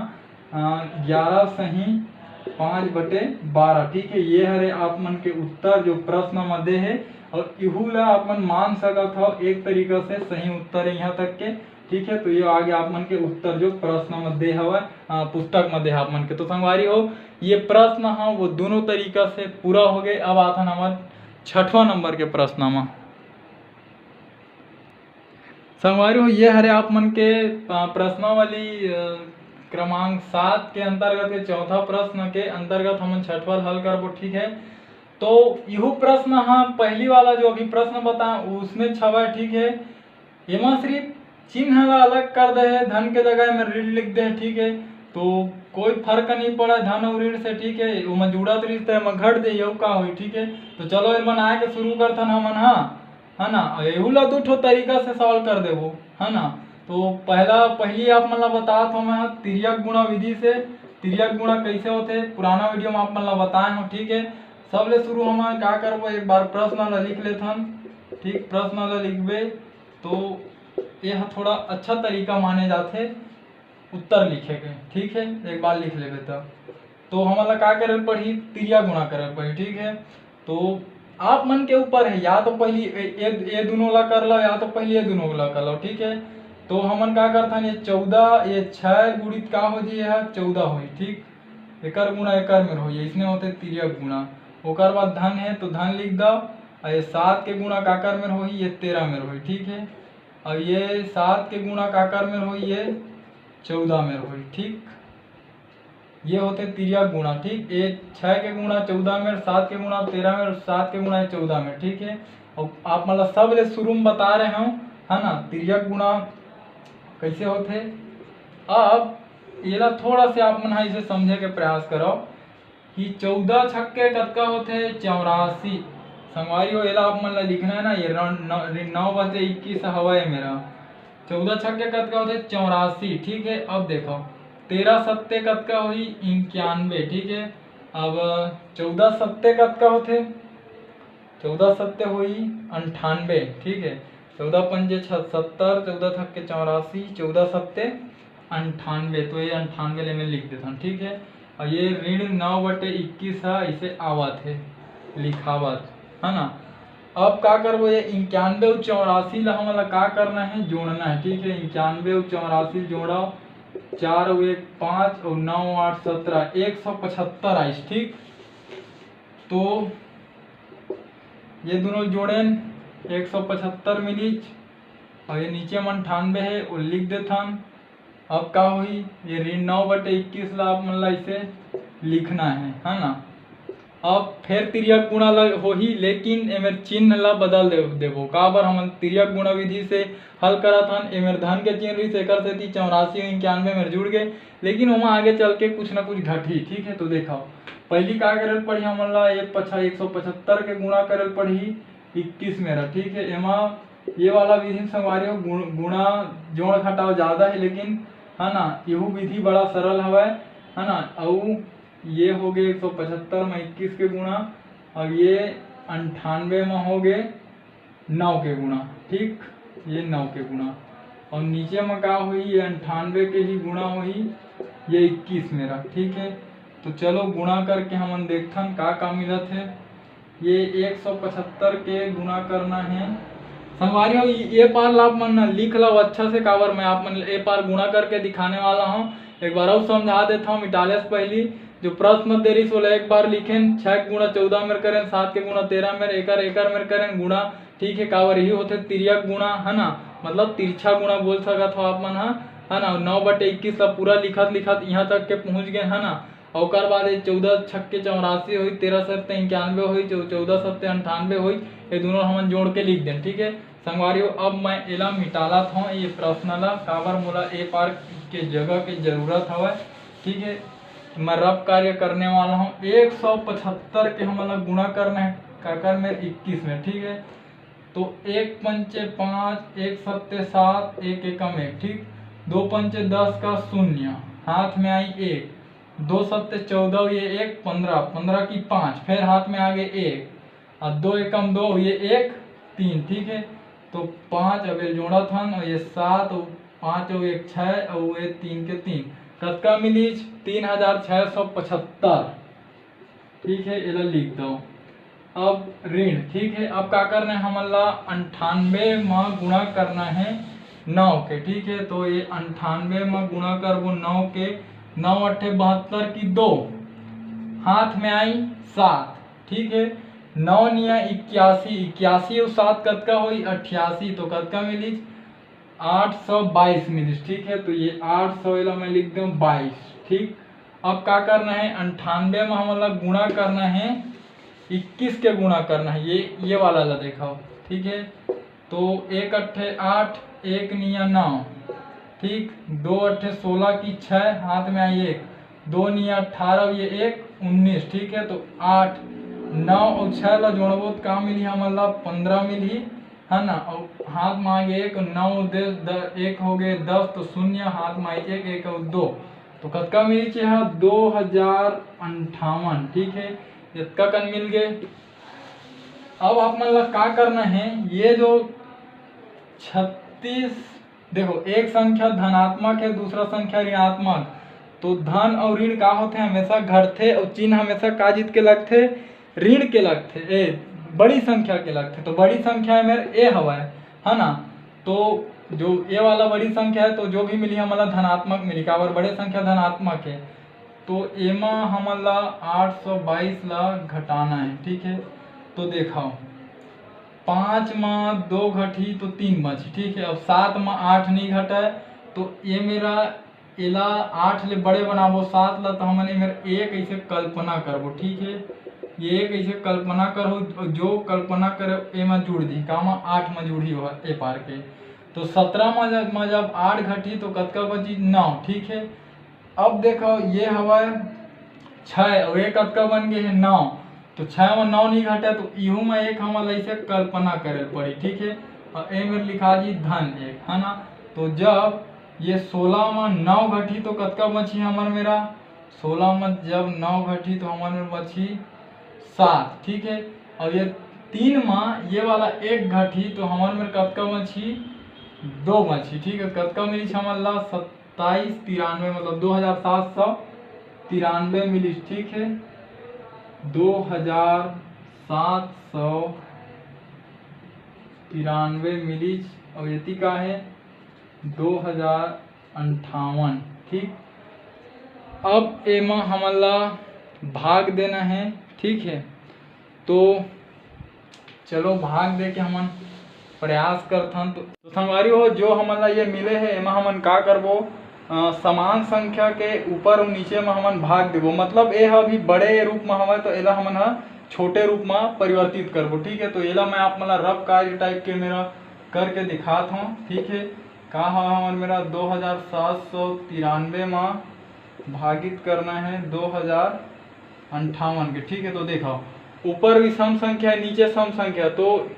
S1: 11 सही 5/12, ठीक है। ये हरे आप मन के उत्तर जो प्रश्न मध्य है, और इहू ला आप मन मान सकत हो एक तरीका से सही उत्तर है यहाँ तक के, ठीक है। तो ये आगे आप मन के उत्तर जो प्रश्न मध्य हवा पुस्तक मध्य आप मन के। तो संगवारी हो ये प्रश्न हाँ वो दोनों तरीका से पूरा हो गए। अब आता हमारे 6वां नंबर के प्रश्न में। संगवारी हो ये हरे आप मन के प्रश्नावली क्रमांक 7 के अंतर्गत के चौथा प्रश्न के अंतर्गत हम 6वां हल करबो, ठीक है। तो यह प्रश्न हाँ पहली वाला जो अभी प्रश्न बता उसमें छवा, ठीक है। एमा सिर्फ चिन्ह ला अलग कर दे है, धन के जगह में ऋण लिख दे, ठीक है। तो कोई फर्क नहीं पड़ा धन और ऋण से, ठीक है। वो जुड़त रिश्ते है घट दे यू का हुई, ठीक है। तो चलो इन बनाए के शुरू करथन हमन, हाँ, है ना। एहू ला दो तरीका से सॉल्व कर देबो, है ना। तो पहली आप मन ला बतात हो मैं तिर्यक गुणा विधि से। तिर्यक गुणा कैसे होते पुराना वीडियो में आप मन ला बताए हो, ठीक है। सबले शुरू हम का करबो, एक बार प्रश्न ला लिख लेथन, ठीक। प्रश्न ला लिखबे तो यह थोड़ा अच्छा तरीका माने जाते उत्तर लिखे के, ठीक है। एक बार लिख लेबे तो हमारा का करे पड़ी तिर्या गुणा करे पड़ी, ठीक है। तो आप मन के ऊपर है, या तो पहली ये दोनों ला कर लो या तो पहले ये दोनों ला कर लो, ठीक है। तो हमन का करथन ये 14 ये 6 गुणित का हो जी है 14 हो, ठीक। एकर गुणा एकर में हो, इसने होते तिर्यक गुणा। ओकर बाद धन है तो धन लिख दो, और ये 7 के गुणा काकर में हो ये 13 में हो, ठीक है। और ये 7 के गुणा काकर में हो ये 14 में हो, ठीक। ये होते तिर्यक गुणा, ठीक। ये 6 के गुणा 14 में, 7 के गुणा 13 में, 7 के गुणा 14 में, ठीक है। और आप मतलब सब ले शुरू में बता रहे हो, है ना, तिर्यक गुणा कैसे होते। अब ये ला थोड़ा से आप मन इसे समझे के प्रयास करो कि 14 छक्के कतका होते 84। संगवारी हो एला आप मन ला लिखना है ना, ये 9/21 हवा है मेरा। 14 छक्के कतका होते 84, ठीक है। अब देखो 13 सत्ते कतका हुई 91, ठीक है। अब 14 सत्ते कतका होते 14 सत्ते हुई 98, ठीक है। 14 पंजे 70, 14 छक्के 84, 14 सत्ते 98, तो ये 98 ले में लिख देता हूँ, ठीक है। और ये ऋण 9/21 है, इसे आवत है लिखावत, है ना। अब का करबो ये 91 और 84 ला हमला का करना है जोड़ना है, ठीक है। 91 और 84 जोड़ो 4 और 1 5 और 9 8 17 175 आइस, ठीक। तो ये दोनों जोड़ेन 175 मिली, और ये नीचे में 98 है वो लिख देथन। अब का हुई ये ऋण 9/21 ला आप मन ला इसे लिखना है ना। अब फिर तिर्यक गुणा हो ही, लेकिन एमेर चिन्ह ला बदल देबो। का बार हम तिर्यक गुणा विधि से हल करत हन, एमेर धन के चिन्ह रही एकर से 84 और 91 में जुड़ गए, लेकिन वहाँ आगे चल के कुछ ना कुछ घटी, ठीक है। तो देखो पहली का करल पड़ी हमन ला 175 के गुणा करल पड़ी 21 मेरा, ठीक है। एमा ये वाला विधि संगवारी हो गुणा जोड़ घटाव ज्यादा है, लेकिन है ना यहू विधि बड़ा सरल हवा है ना। और ये हो गए 175 में 21 के गुणा, और ये 98 में हो गए 9 के गुणा, ठीक। ये 9 के गुणा, और नीचे में का हुई ये 98 के ही गुणा हुई ये 21 मेरा, ठीक है। तो चलो गुणा करके हम देखथन का मिलत है। ये 175 के गुणा करना है संगवारी हो ये पार ला आप मन लिख लो अच्छा से, काबर मैं आप मन ए पार गुणा करके दिखाने वाला हूँ। एक बार और समझा देता हूँ मिटाले से पहली जो प्रश्न दे रही सोलह एक बार लिखें 6 गुणा 14 में करें 7 के गुणा 13 में एकर में करें गुणा, ठीक है। काबर यही होते तिर्यक गुणा, है ना, मतलब तिरछा गुणा बोल सकत हो आप मन, है ना। 9/21 ला पूरा लिखत यहाँ तक के पहुँच गए, है ना। और बाद 14 छक्के 84 हुई, 13 सत्ते 91 हुई, 14 सत्ते 98 हुई, ये दोनों हम जोड़ के लिख दें, ठीक है संगवारियों। अब मैं एला मिटाला था ये प्रश्न ला, काबर मोला ए पार के जगह के जरूरत हवा, ठीक है। मैं रब कार्य करने वाला हूँ 175 के हमारा गुणा करना है काकर में 21 में, ठीक है। तो 1 पंचे 5, 1 सत्ते 7, 1 एकम 1, ठीक। 2 पंचे 10 का 0, हाथ में आई 1, 2 सत्ते 14 ये 1, 15, 15 की 5, फिर हाथ में आ गए 1 और 2 एकम 2 ये 1 3, ठीक है। तो 5 अब ये जोड़ा था और ये 7 और 5 और 1 6 और ये 3 के 3 कतका मिली 3675, ठीक है। इला लिख दो। अब ऋण, ठीक है। अब क्या करना है हमला 98 में गुणा करना है 9 के, ठीक है। तो ये 98 में गुणा करबो 9 के, 9 अट्ठे 72 की 2, हाथ में आई 7, ठीक है। 9 निया 81, 81 और 7 कतका हुई 88, तो कतका मिली 822 मिली, ठीक है। तो ये 800 ला मैं लिख दूं 22, ठीक। अब क्या करना है 98 में हमारा गुणा करना है 21 के गुणा करना है, ये वाला ला देखो, ठीक है। तो 1 अट्ठे 8, 1 निया 9, ठीक। 2 अट्ठे 16 की 6, हाथ में आई 1, 2 निया 18 ये 1 19, ठीक है। तो 8 9 और 6 ला जोड़बो तो का मिली हमारा 15 मिली, है ना। और हाथ में आ गए 1 9 10 1 हो गए 10, तो 0 हाथ में आई 1 1 और 2, तो कतका मिली चाहिए 2058, ठीक है। इतना कन मिल गए। अब आप मन ला का करना है ये जो 36, देखो एक संख्या धनात्मक है दूसरा संख्या ऋणात्मक, तो धन और ऋण का होते हमेशा घटते और चिन्ह हमेशा का जीत के लगते ऋण के लगते, ए बड़ी संख्या के लगते। तो बड़ी संख्या मेरे ए हवा है ना। तो जो ए वाला बड़ी संख्या है तो जो भी मिली हमारा धनात्मक मिली, काबर बड़े संख्या धनात्मक है। तो एमा हमारा 822 ला घटाना है, ठीक है। तो देखो 5 में 2 घटी तो 3 बची, ठीक है। अब 7 में 8 नहीं घटा है तो ये मेरा एला 8 ले बड़े बनाबो 7 ला, तो हमने मेरे एक ऐसे कल्पना करबो, ठीक है। ये एक ऐसे कल्पना करो, जो कल्पना करे ए में जुड़ दी का 8 में जुड़ी हो ए पार के। तो 17 में जब 8 घटी तो कतका बची 9, ठीक है। अब देखो ये हवा 6 और एक कतका बन गए है 9, तो 6 में 9 नहीं घटा तो इहू में एक हमारा ऐसे कल्पना करे पड़ी, ठीक है। और ए में लिखा जी धन 1, है ना। तो जब ये 16 में 9 घटी तो कतका बची हमार मेरा 16 में जब 9 घटी तो हमारे में बची 7, ठीक है। और ये 3 में ये वाला 1 घटी तो हमारे में कतका बची 2 बची, ठीक है। कतका मिली हमारा 2793 मतलब 2793 मिली, ठीक है। 2793 मिली और ये का है 2058, ठीक। अब एमा हमारा भाग देना है, ठीक है। तो चलो भाग दे के हमन प्रयास करथन। तो संगवारी हो जो हमारा ये मिले है एमा हमन का करबो समान संख्या के ऊपर और नीचे में हमन भाग देबो, मतलब ए अभी बड़े रूप में हवे तो एला हमन छोटे रूप में परिवर्तित करबो, ठीक है। तो एला मैं आप मला रफ कार्य टाइप के मेरा करके दिखाता हूँ, ठीक है। का हमन मेरा 2793 में भागित करना है 2058 के, ठीक है। तो देखो ऊपर विषम संख्या है नीचे सम संख्या, तो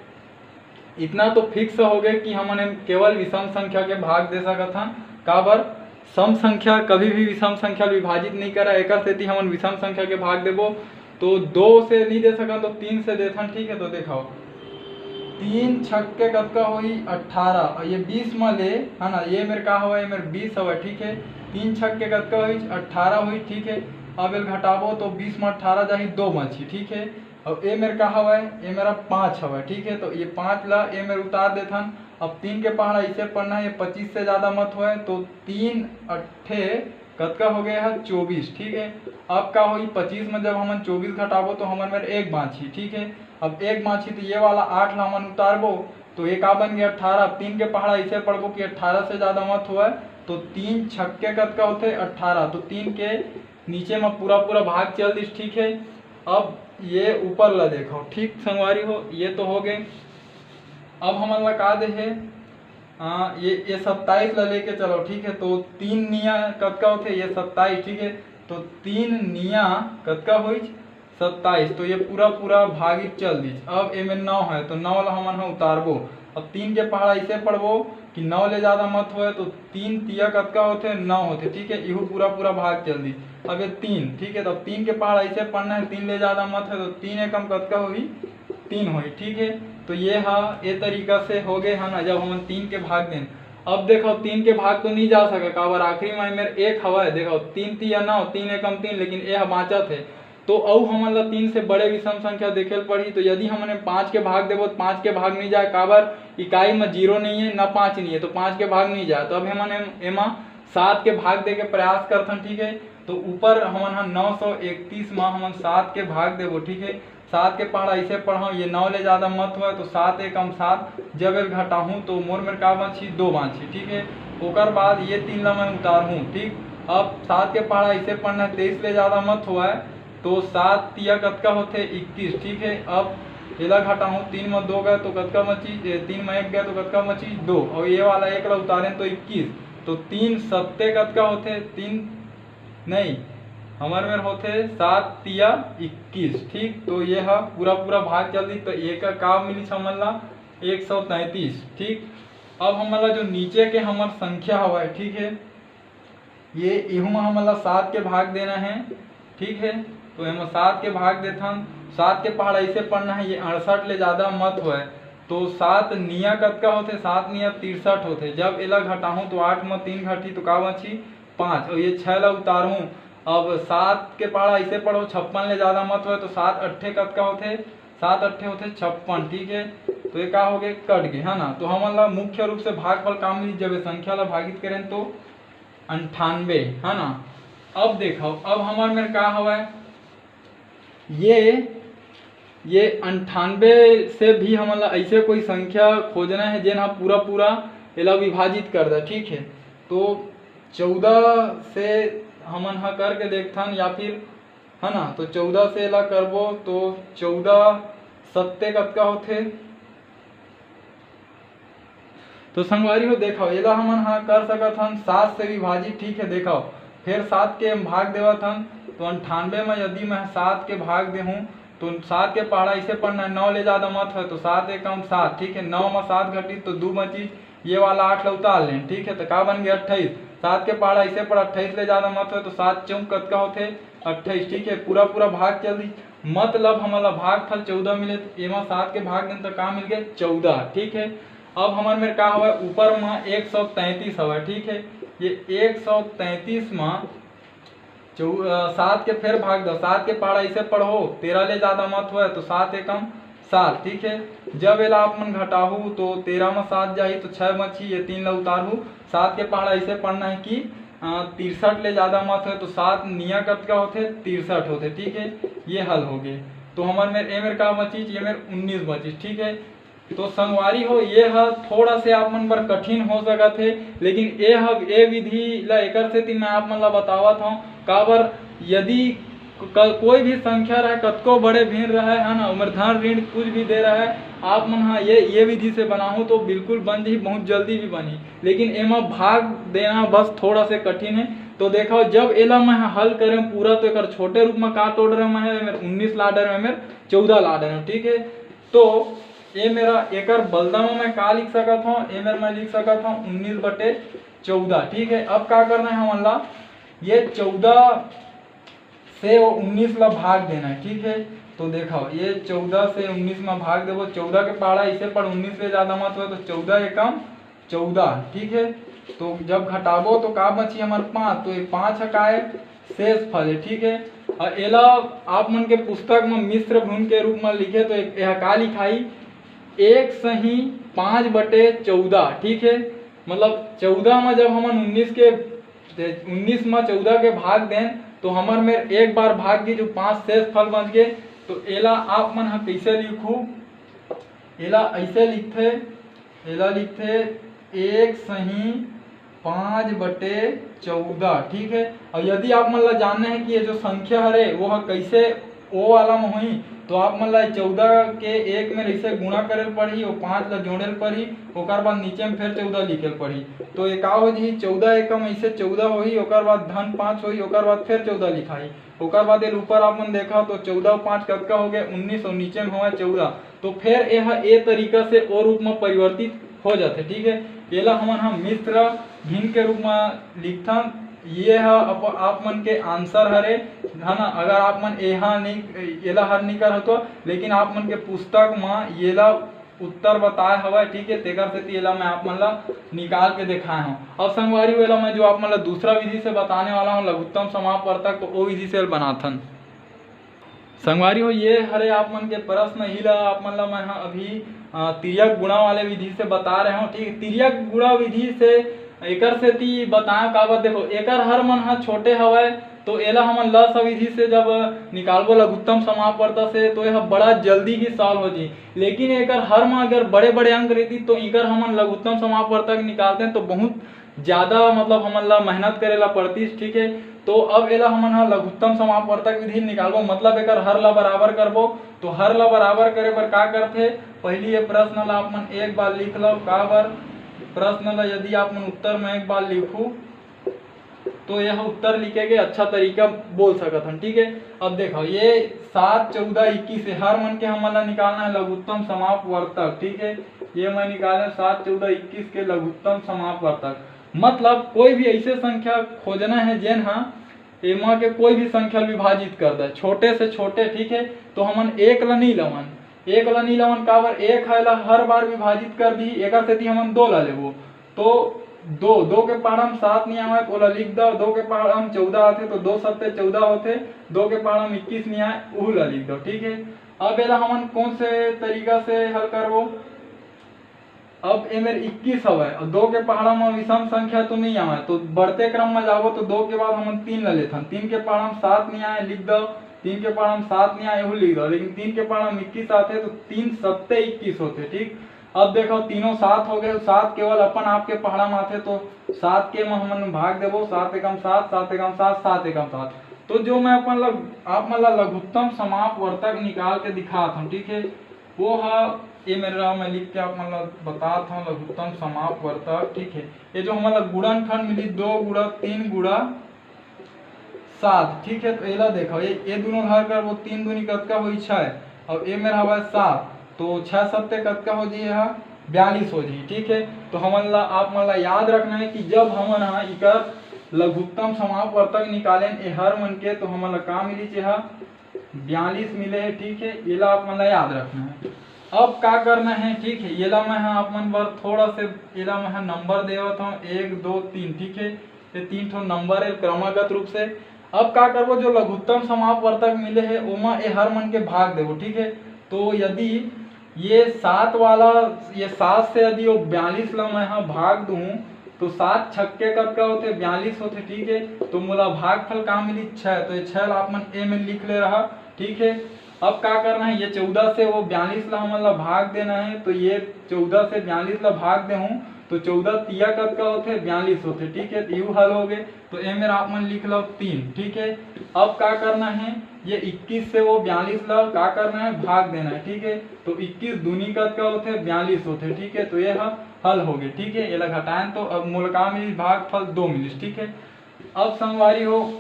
S1: इतना तो फिक्स हो गया कि हमने केवल विषम संख्या के भाग दे सकत हन। काबर सम संख्या कभी भी विषम संख्या विभाजित नहीं करा, एक सेती हमन विषम संख्या के भाग देबो तो 2 से नहीं दे सकन तो 3 से देथन, ठीक है। तो देखो 3 छक्के कतका हुई 18 और ये 20 में ले, है ना। ये मेरे का हुआ ये मेरे 20 हुआ, ठीक है। 3 छक्के कतका हुई 18 हुई, ठीक है। अब एल घटाबो तो 20 में 18 जाही 2 बची, ठीक है। और ए मेरे का हवा है, ए मेरा 5 हवा, ठीक है। तो ये 5 ला ए मेरे उतार देथन। अब 3 के पहाड़ा इसे पढ़ना है, ये 25 से ज़्यादा मत हो, तो 3 अट्ठे कतका हो गया है 24, ठीक है। अब का हुई 25 में जब हमन 24 घटाबो तो हमन मेरे एक बाँची, ठीक है। अब एक बाँची तो ये वाला 8 ला हमन उतारबो तो ये का बन गया 18। 3 के पहाड़ा इसे पढ़बो कि 18 से ज़्यादा मत हुआ, तो 3 छक्के कतका होते 18, तो 3 के नीचे में पूरा पूरा भाग चल दिस, ठीक है। अब ये ऊपर ला देखो, ठीक संगवारी हो, ये तो हो गए। अब हमन ला का दे है ये 27 ला लेके चलो, ठीक है। तो 3 निया कतका होते ये 27, ठीक है। तो 3 निया कतका हुई 27, तो ये पूरा पूरा भागित चल दी। अब ए में 9 है तो 9 ला हमन उतारबो। अब 3 के पहाड़ा इसे पढ़बो कि 9 ले ज़्यादा मत होए, तो 3 तिया कतका होते 9 होते, ठीक है। इहू पूरा पूरा भाग चल दी। अब ये 3, ठीक है। तो 3 के पहाड़ा इसे पढ़ना है, 3 ले ज़्यादा मत है, तो 3 एकम कतका हुई 3 हुई, ठीक है। तो ये ये तरीका से हो गए है ना, जब हम 3 के भाग दें। अब देखो 3 के भाग तो नहीं जा सका, काबर आखिरी में मेरे एक हवा है, देखो 3 तिया 9, 3 एकम 3, लेकिन ये बाँचा थे। तो अब हमन ला 3 से बड़े विषम संख्या देखे पड़ी, तो यदि हमने 5 के भाग देबो तो 5 के भाग नहीं जाए, काबर इकाई में 0 नहीं है ना 5 नहीं है, तो 5 के भाग नहीं जाए। तो अब हमन एमा 7 के भाग दे के प्रयास करथन, ठीक है। तो ऊपर हमन 931 में हमन 7 के भाग देबो, ठीक है। 7 के पहाड़ा इसे पढ़ाऊँ, ये 9 ले ज़्यादा मत हुआ, तो 7 एकम 7, जब एक घटाऊँ तो मोर मेरे का बाँची 2 बाँची, ठीक है। ओकर बाद ये 3 ला मैं उतारूँ, ठीक। अब 7 के पहाड़ा इसे पढ़ना है, 23 ले ज़्यादा मत हुआ है, तो 7 तिया कतका होते 21, ठीक है। अब एला घटाऊँ, 3 में 2 गए तो कतका बची, 3 में 1 गया तो कतका बची 2, और ये वाला 1 ला उतारें तो 21, तो 3 सत्ते कतका होते 3 नहीं हमारे में होते 7 तिया 21, ठीक। तो ये है पूरा पूरा भाग चल दी, तो एक का मिली हमन ला 133, ठीक। अब हमन ला जो नीचे के हमार संख्या हवा है, ठीक है, ये इहू में हमन ला 7 के भाग देना है, ठीक है। तो हम 7 के भाग देथन, 7 के पहाड़ा इसे पढ़ना है, ये 68 ले ज़्यादा मत होए, तो 7 निया कतका होते 7 निया 63 होते। जब एला घटाऊँ तो 8 में 3 घटी तो का बची 5, और ये 6 ला उतारूँ। अब 7 के पहाड़ा इसे पढ़ो 56 ले ज़्यादा मत होए, तो 7 अट्ठे कतका होते 7 अट्ठे होते 56, ठीक है। तो ये का हो गए कट गए, है ना। तो हमन ला मुख्य रूप से भागफल काम मिली, जब संख्या ला भागित करें तो 98, है ना। अब देखो, अब हमारे में का हवा है, ये 98 से भी हमन ला ऐसे कोई संख्या खोजना है जेन पूरा पूरा एला विभाजित कर दे, ठीक है। तो 14 से हमन करके देखथन, या फिर है ना, तो 14 से एला करबो तो 14 सत्ते कतका होते, तो संगवारी हो देखो एला हमन कर सकत हन 7 से विभाजित, ठीक है। देखो फिर 7 के भाग देवत हन, तो 98 में यदि मैं 7 के भाग देहूँ तो 7 के पहाड़ा इसे पढ़ना है, 9 ले ज़्यादा मत है, तो 7 एकम 7, ठीक है। 9 में 7 घटी तो 2 बची, ये वाला 8 ला उतार लें, ठीक है। तो का बन गया 28। 7 के पहाड़ा इसे पढ़ 28 ले ज़्यादा मत है, तो 7 चौक कतका होते 28, ठीक है। पूरा पूरा भाग चल दी, मतलब हमारा भागफल 14 मिले, तो एमा 7 के भाग दें तो का मिल गया 14, ठीक है। अब हमारे में का हुआ ऊपर में 133 हुआ, ठीक है। ये 133 में 7 के फिर भाग दो, 7 के पहाड़ा इसे पढ़ो 13 ले ज़्यादा मत हुआ, तो 7 एकम 7, ठीक है। जब एला आप मन घटाहू तो 13 में 7 जाही तो 6 बची, ये 3 ला उतारू। 7 के पहाड़ा इसे पढ़ना है कि 63 ले ज़्यादा मत है, तो 7 निया कतका होते 63 होते, ठीक है। ये हल हो गए। तो हमारे में ए मेरे का बची, ये मेरे 19 बची, ठीक है। तो संगवारी हो ये थोड़ा से आप मन बर कठिन हो सकत है, लेकिन ए विधि ला एकर से मैं आप मन ला बतावत हूँ, काबर यदि कोई भी संख्या रहे कतको बड़े भिन्न रहे, है ना, उम्र धन ऋण कुछ भी दे रहा है, आप मन हाँ ये विधि से बनाऊँ तो बिल्कुल बन जाही, बहुत जल्दी भी बनी। लेकिन एमा भाग देना बस थोड़ा से कठिन है। तो देखो जब एला मैं हल करें पूरा, तो एक छोटे रूप में काट ऑर्डर में है, मेरे 19 लाडर में मेरे 14 लाडर में, ठीक है। तो ये मेरा एकर बलदा में मैं का लिख सकत हूँ, ये मेरा मैं लिख सकत हूँ 19/14, ठीक है। अब क्या करना है हमन ला, ये 14 से 19 ला भाग देना है, ठीक है। तो देखो ये 14 से 19 में भाग देवो, 14 के पहाड़ा इसे पर 19 से ज़्यादा मत हो, तो 14 एकम 14, ठीक है। तो जब घटाबो तो का बची हमारे 5, तो ये 5 हकाए शेष फल है, ठीक है। और एला आप मन के पुस्तक में मिश्र भून के रूप में लिखे तो यह का लिखाई 1/5/14, ठीक है। मतलब 14 में जब हमन 19 में 14 के भाग दें तो हमार में एक बार भाग की जो 5 शेष फल बच गए। तो एला आप मन कैसे लिखू, एला ऐसे लिखते, एला लिखते 1/5/14, ठीक है। और यदि आप मन ला जानना है कि ये जो संख्या हरे वो कैसे ओ वाला में होई तो आप मन ला 14 के 1 में ऐसे गुणा करे पड़ी और 5 ला जोड़े पड़ी, ओकर बाद नीचे में फिर 14 लिखे पड़ी। तो ये का हो जी 14 एकम ऐसे 14 होही, ओकर बाद धन 5 होही, ओकर बाद फिर 14 लिखाई, ओकर बाद ये ऊपर आप मन देखा तो 14 और 5 कतका हो गए 19 और नीचे में हुआ 14। तो फिर यह ए तरीका से ओ रूप में परिवर्तित हो जाते, ठीक है। एला हम मिश्र भिन्न के रूप में लिखथन। ये आप मन के आंसर हरे है ना। अगर आप मन एला हर नहीं कर तो लेकिन आप मन के पुस्तक में येला उत्तर बताए हवा, ठीक है। तेकर से एला मैं आप मन ला निकाल के दिखाए हूँ। अब संगवारी वेला मैं जो आप मन ला दूसरा विधि से बताने वाला हूँ लघुत्तम समापवर्तक, तो वो विधि से बनाथन। संगवारी हो ये हरे आप मन के प्रश्न ही ला आप मन ला मैं अभी तिर्यक गुणा वाले विधि से बता रहे हूँ, ठीक है। तिर्यक गुणा विधि से एकर से ती बताया का बात देखो एकर हर मन हा छोटे हवय तो एला हमन ल विधि से जब निकालबो लघुत्तम समापवर्तक से तो यह बड़ा जल्दी ही सॉल्व हो जी। लेकिन एकर हर में अगर बड़े बड़े अंक रहती तो इकर हमन लघुत्तम समापवर्तक निकालते हैं तो बहुत ज्यादा मतलब हमन ला मेहनत करेला पड़ती, ठीक है। तो अब एला हमन हा लघुत्तम समापवर्तक विधि निकालबो मतलब एकर हर ला बराबर करबो। तो हर ला बराबर करे बर का करथे, पहली ये प्रश्न ला आप मन एक बार लिख लो। का बर प्रश्न ला यदि आप मन उत्तर में एक बार लिखू तो यह उत्तर लिखेगे अच्छा तरीका बोल सकत हन, ठीक है। अब देखो ये 7, 14, 21 से हर मन के हमन ला निकालना है लघुत्तम समापवर्तक, ठीक है। ये मैं निकाले 7, 14, 21 के लघुत्तम समापवर्तक। मतलब कोई भी ऐसे संख्या खोजना है जेन हा एमा के कोई भी संख्या विभाजित कर दे छोटे से छोटे, ठीक है। तो हमन एक ला नहीं लवन का बर एक है ला हर बार विभाजित कर दी, एकर से हमन 2 ला लेबो तो 2 के पहाड़ हम 7 नहीं आवे ओला लिख दो। 2 के पहाड़ हम 14 आते तो 2 7 14 होते, 2 के पहाड़ हम 21 नहीं आए उ ला लिख दो, ठीक है। अब एला हमन कौन से तरीका से हल करबो, अब ए मेरे 21 हवे और 2 के पहाड़ा में विषम संख्या तो नहीं आवे तो बढ़ते क्रम में जाबो तो 2 के बाद हम 3 ला लेथन। 3 के पहाड़ हम 7 नहीं आए लिख दो, 3 के पहाड़ हम 7 नहीं आए लिख दो। लेकिन 3 के पहाड़ हम 21 आते तो 3 7 21 होते, ठीक। अब देखो तीनों 7 हो गए, 7 केवल अपन आपके पहाड़ा में आते तो 7 के में हम भाग देबो 7 एकम 7, 7 एकम 7, 7 एकम 7। तो जो मैं अपन आप मतलब लघुत्तम समापवर्तक निकाल के दिखाता हूँ, ठीक है। वो है ये मेरा मैं लिख के आप मतलब बताता हूँ लघुत्तम समापवर्तक, ठीक है। ये जो हमारा गुणनखंड मिली 2 गुणा 3 गुणा 7, ठीक है। तो एला देखो ये दोनों हर कर वो 3 दूनी कतका हुई 6 और ये मेरा हवा 7 तो 6 7 कतका हो जी यहाँ 42 हो जी, ठीक है। तो हमन ला आप मन ला याद रखना है कि जब हमन हा इकर लघुत्तम समापवर्तक निकालें ए हर मन के तो हमन ला का मिली चाहे 42 मिले है, ठीक है। ये ला आप मन ला याद रखना है। अब का करना है, ठीक है। ये ला मैं आप मन बर थोड़ा से ये ला मैं नंबर देवत हूँ 1 2 3, ठीक है। ये 3 ठो नंबर है क्रमागत रूप से। अब का करबो जो लघुत्तम समापवर्तक मिले है ओमा ए हर मन के भाग देबो, ठीक है। तो यदि ये 7 वाला ये 7 से यदि वो 42 ला मैं यहाँ भाग दूं तो 7 छक्के कतका होते 42 होते, ठीक है। तो मोला भागफल का मिली 6 तो ये 6 ला आप मन ए में लिख ले रहा, ठीक है। अब क्या करना है ये 14 से वो 42 ला हमन ला भाग देना है तो ये 14 से 42 ला भाग दे हूँ तो 14 तिया कतका होते 42 होते, ठीक है। यू हल हो गए तो ए मेरा आप मन लिख लो 3, ठीक है। अब क्या करना है ये 21 से वो 42 ला क्या करना है भाग देना है, ठीक है। तो 21 दूनी कतका होते 42 होते, ठीक है। तो ये हल हो गए, ठीक है। ये ला घटाएं तो अब मूलका मिली भागफल 2 मिली, ठीक है। अब संगवारी हो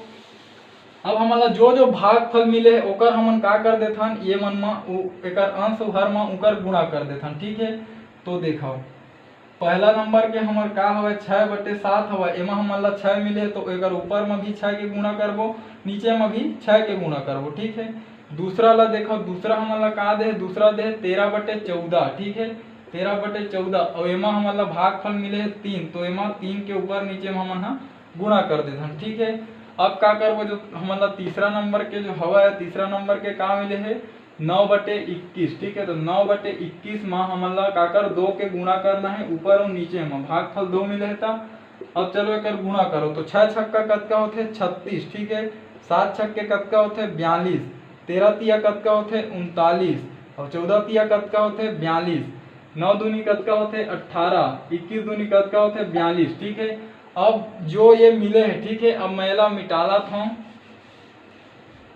S1: अब हमारा जो भागफल मिले है ओकर हमन का कर देथन ये मन में एकर अंश हर में उकर गुणा कर देथन, ठीक है। तो देखो पहला नंबर के हमर का हवे 6/7 हवे एमा हमन ला 6 मिले तो एकर ऊपर में भी 6 के गुणा करबो नीचे में भी 6 के गुणा करबो, ठीक है। दूसरा ला देखो दूसरा हमन ला का दे दूसरा दे 13/14, ठीक है। 13/14 और एमा हमन ला भागफल मिले है 3 तो एमा 3 के ऊपर नीचे में हमन गुणा कर देथन, ठीक है। अब का करबो, जो हमारा तीसरा नंबर के जो हवा है, तीसरा नंबर के का मिले है 9/21, ठीक है। तो 9/21 में हमारा का कर 2 के गुणा करना है ऊपर और नीचे में, भागफल 2 मिले है। अब चलो एक गुणा करो, तो 6 छक्का कतका होते 36, ठीक है। 7 छक्के कतका होते 42, 13 तिया कतका होते 39, और 14 तिया कतका होते 42, 9 दूनी कतका होते 18, 21 दूनी कतका होते 42, ठीक है। अब जो ये मिले है, ठीक है, अब मैं एला मिटाला था,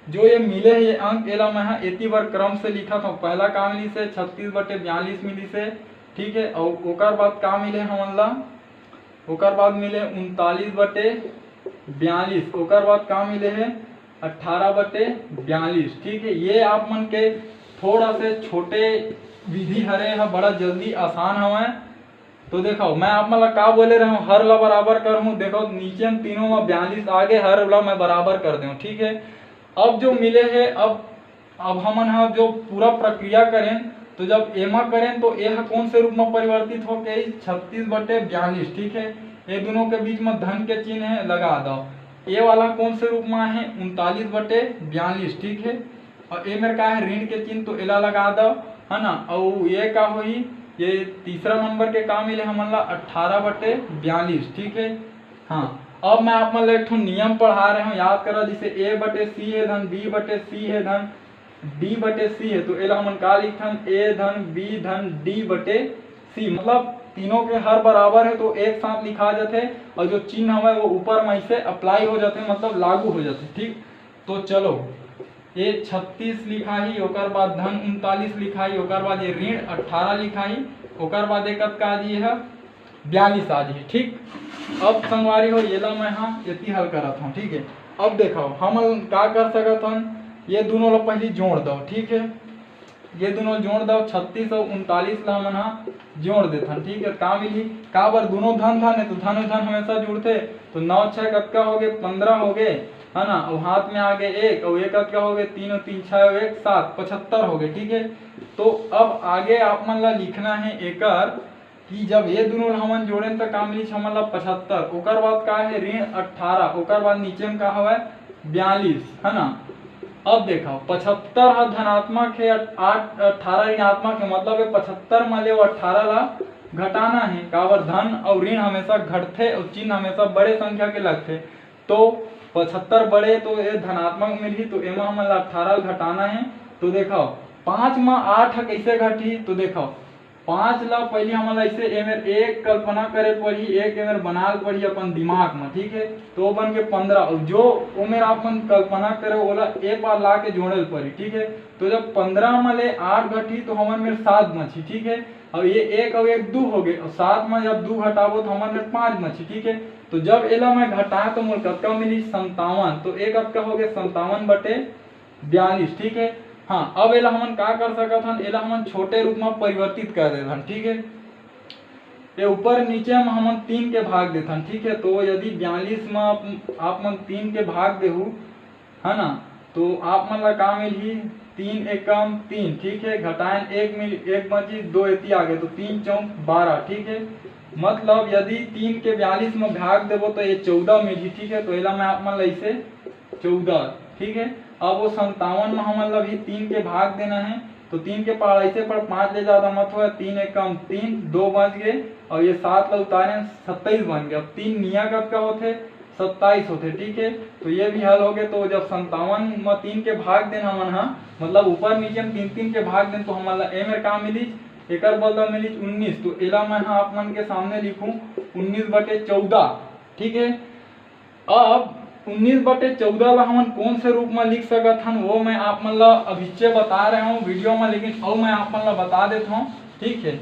S1: जो ये मिले है ये अंक एला मैं एती बार क्रम से लिखा था। पहला का मिली से 36/42 मिली से, ठीक है। और ओकर बाद का मिले हमला, ओकर बाद मिले 39/42, ओकर बाद का मिले है 18/42, ठीक है। ये आप मन के थोड़ा से छोटे विधि हरे है, बड़ा जल्दी आसान हवे। तो देखो मैं आप मन का बोले रहा हूँ, हर ला बराबर कर हूँ, देखो नीचे में तीनों में 42 आगे हर ला मैं बराबर कर दूँ, ठीक है। अब जो मिले है, अब हमन जो पूरा प्रक्रिया करें, तो जब एमा करें तो यह कौन से रूप में परिवर्तित हो गई 36/42, ठीक है। ये दोनों के बीच में धन के चिन्ह है, लगा दो। ये वाला कौन से रूप में है 39/42, ठीक है। और ये मेरे का है ऋण के चिन्ह, तो एला लगा दो, है ना। और ये का हुई, ये तीसरा नंबर के का मिले हमला 18/42, ठीक है। हाँ, अब मैं आप मतलब एक नियम पढ़ा रहे हूँ, याद करो। जैसे A/C है धन, B/C है धन, D/C है, तो एला हमन का लिखन A धन B धन D/C, मतलब तीनों के हर बराबर है तो एक साथ लिखा जाते, और जो चिन्ह है वो ऊपर में से अप्लाई हो जाते, मतलब लागू हो जाते, ठीक। तो चलो ये 36 लिखाई, ओकर बाद धन 39 लिखाई, ओकर बाद ये ऋण 18 लिखाई, ओकर बाद एक का जी है 42 आ जी, ठीक। अब संगवारी हो ये ला मैं इतनी हल करत हूँ, ठीक है। अब देखो हम का कर सकत हन, ये दोनों ला पहले जोड़ दो, ठीक है। ये दोनों जोड़ दो, 36 और 39 ला हमन जोड़ देथन, ठीक है। का मिली, का बर दोनों धन धन है तो धन धन हमेशा जुड़ते, तो 9 6 कतका हो गए 15 हो गए, है ना। और हाथ में आ गए 1, और 1 कतका हो गए 3 और 3 6 और 1 7, 75 हो गए, ठीक है। तो अब आगे आप मन ला लिखना है एकर कि जब ये दोनों हमन जोड़े तो का मिली हमन ला 75, ओकर बाद का है ऋण 18, ओकर बाद नीचे में का हवा 42, है ना। अब देखो 75 धनात्मक है, 18 ऋणात्मक है, मतलब ये 75 में ले 18 ला घटाना है, काबर धन और ऋण हमेशा घटते और चिन्ह हमेशा बड़े संख्या के लगते। तो 75 बड़े तो ये धनात्मक मिली, तो एमा हमन ला 18 घटाना है। तो देखो 5 में 8 कैसे घटी, तो देखो 5 ला पहले हमन ऐसे एमेर एक कल्पना करे पड़ी, एक एमेर बनाल पड़ी अपन दिमाग में, ठीक है। तो बन के 15, और जो ओमेर अपन कल्पना करे ओला एक बार ला के जोड़ल पड़ी, ठीक है। तो जब 15 में ले 8 घटी तो हमन में 7 बची, ठीक है। और ये 1 और 1 2 हो गए, और 7 में जब 2 घटाबो तो हमन में 5 बची, ठीक है। तो जब एला मैं घटा तो मोर कतका मिली 57, तो एक कतका हो गए 57/42, ठीक है। हाँ, अब एला हमन का कर सकत हन, एला हमन छोटे रूप में परिवर्तित कर देथन, ठीक है। ये ऊपर नीचे में हमन 3 के भाग देथन, ठीक है। तो यदि 42 में आप मन 3 के भाग देहु, है ना, तो आप मन ला का मिलही 3 एकम 3, ठीक है। घटाएं 1 बची 2 एती आ गए, तो 3 चौक 12, ठीक है। मतलब यदि 3 के 42 में भाग देबो तो ये 14 मिलही, ठीक है। तो एला मैं आप मन ला इसे 14, ठीक है। अब वो 57 में हमन ला भी 3 के भाग देना है, तो 3 के पढ़ाई से पर 5 ले ज्यादा मत हो, 3 एकम 3, 2 बच गए, और ये 7 ला उतारे 27 बन गया। अब 3 निया कतका होते 27 होते, ठीक है। तो ये भी हल हो गए। तो जब 57 में 3 के भाग देना हमन मतलब ऊपर नीचे में 3 के भाग दें, तो हमन ला ए में का मिली, एकर बदला मिली 19। तो एला मैं आप मन के सामने लिखूं 19/14, ठीक है। अब 19/14 ला हमन कौन से रूप में लिख सकत हन, वो मैं आप मन ला अभिचे बता रहा हूँ वीडियो में, लेकिन और मैं आप मन ला बता देता हूँ, ठीक है।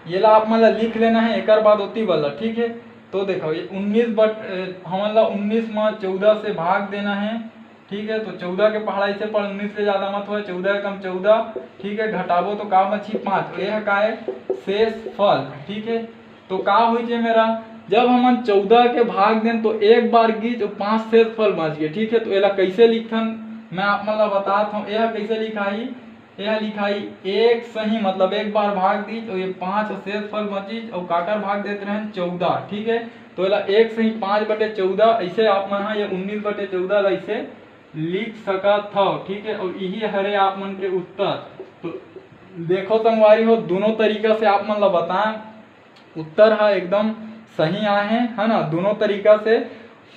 S1: ये ला आप मन ला लिख लेना है, एकर बाद होती वाला, ठीक है। तो देखो ये 19 हमन ला 19 में 14 से भाग देना है, ठीक है। तो 14 के पढ़ाई से पर 19 से ज्यादा मत हो, 14 कम 14, ठीक है। घटाबो तो का बची 5, यह का है शेष फल, ठीक है। तो का हुई जे मेरा, जब हमन 14 के भाग दें तो एक बार गीच और 5 शेष फल बच गए, ठीक है। तो एला कैसे लिखन मैं आप मन ला बताता हूँ। यह कैसे लिखाई, यह लिखाई एक सही, मतलब एक बार भाग दी और ये 5 शेष फल बची और काकर भाग देते रहे 14, ठीक है। तो एला 1 से ही 5/14 ऐसे आप मन ये 19/14 ला ऐसे लिख सकत हो। ठीक है, और यही हरे आप मन के उत्तर। तो देखो संगवारी हो, दोनों तरीका से आप मन ला बताएं, उत्तर है एकदम सही आए हैं, है ना, दोनों तरीका से।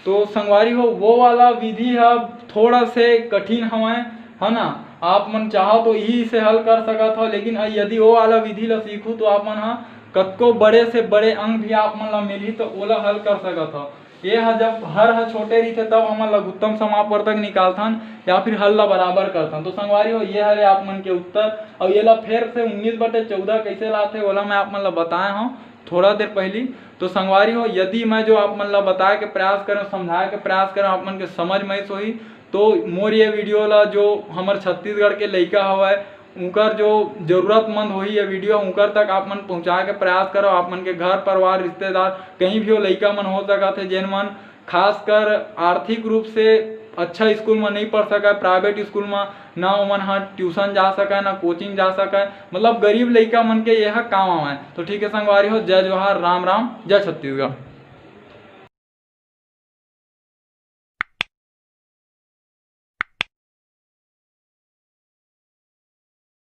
S1: तो संगवारी हो, वो वाला विधि है थोड़ा से कठिन हवय, है ना, आप मन चाहो तो यही से हल कर सकत हो, लेकिन यदि वो वाला विधि ला सीखू तो आप मन कतको बड़े से बड़े अंक भी आप मन ला मिलही तो ओला हल कर सकत हो। ये जब हर छोटे रही थे तब हमन लघुत्तम समापवर्तक निकालथन या फिर हल ला बराबर करथन। तो संगवारी हो, ये हरे आप मन के उत्तर। और ये ला फिर से 19/14 कैसे लाते ओला मैं आप मन ला बताया हूँ थोड़ा देर पहली। तो संगवारी हो, यदि मैं जो आप मन ला बताए के प्रयास करें, समझाए के प्रयास करें, आप मन के समझ में सोही तो मोर ये वीडियो ला जो हमार छत्तीसगढ़ के लइका हवय उनकर जो जरूरतमंद होही ये वीडियो उनकर तक आप मन पहुँचाए के प्रयास करो। आप मन के घर परिवार रिश्तेदार कहीं भी हो लइका मन हो सकत है जेन मन खासकर आर्थिक रूप से अच्छा स्कूल में नहीं पढ़ सका, प्राइवेट स्कूल में ना ओमन ट्यूशन जा सका, ना कोचिंग जा सका, मतलब गरीब लइका मन के यह काम आवे। तो ठीक है संगवारी हो, जय जोहार, राम राम, जय छत्तीसगढ़।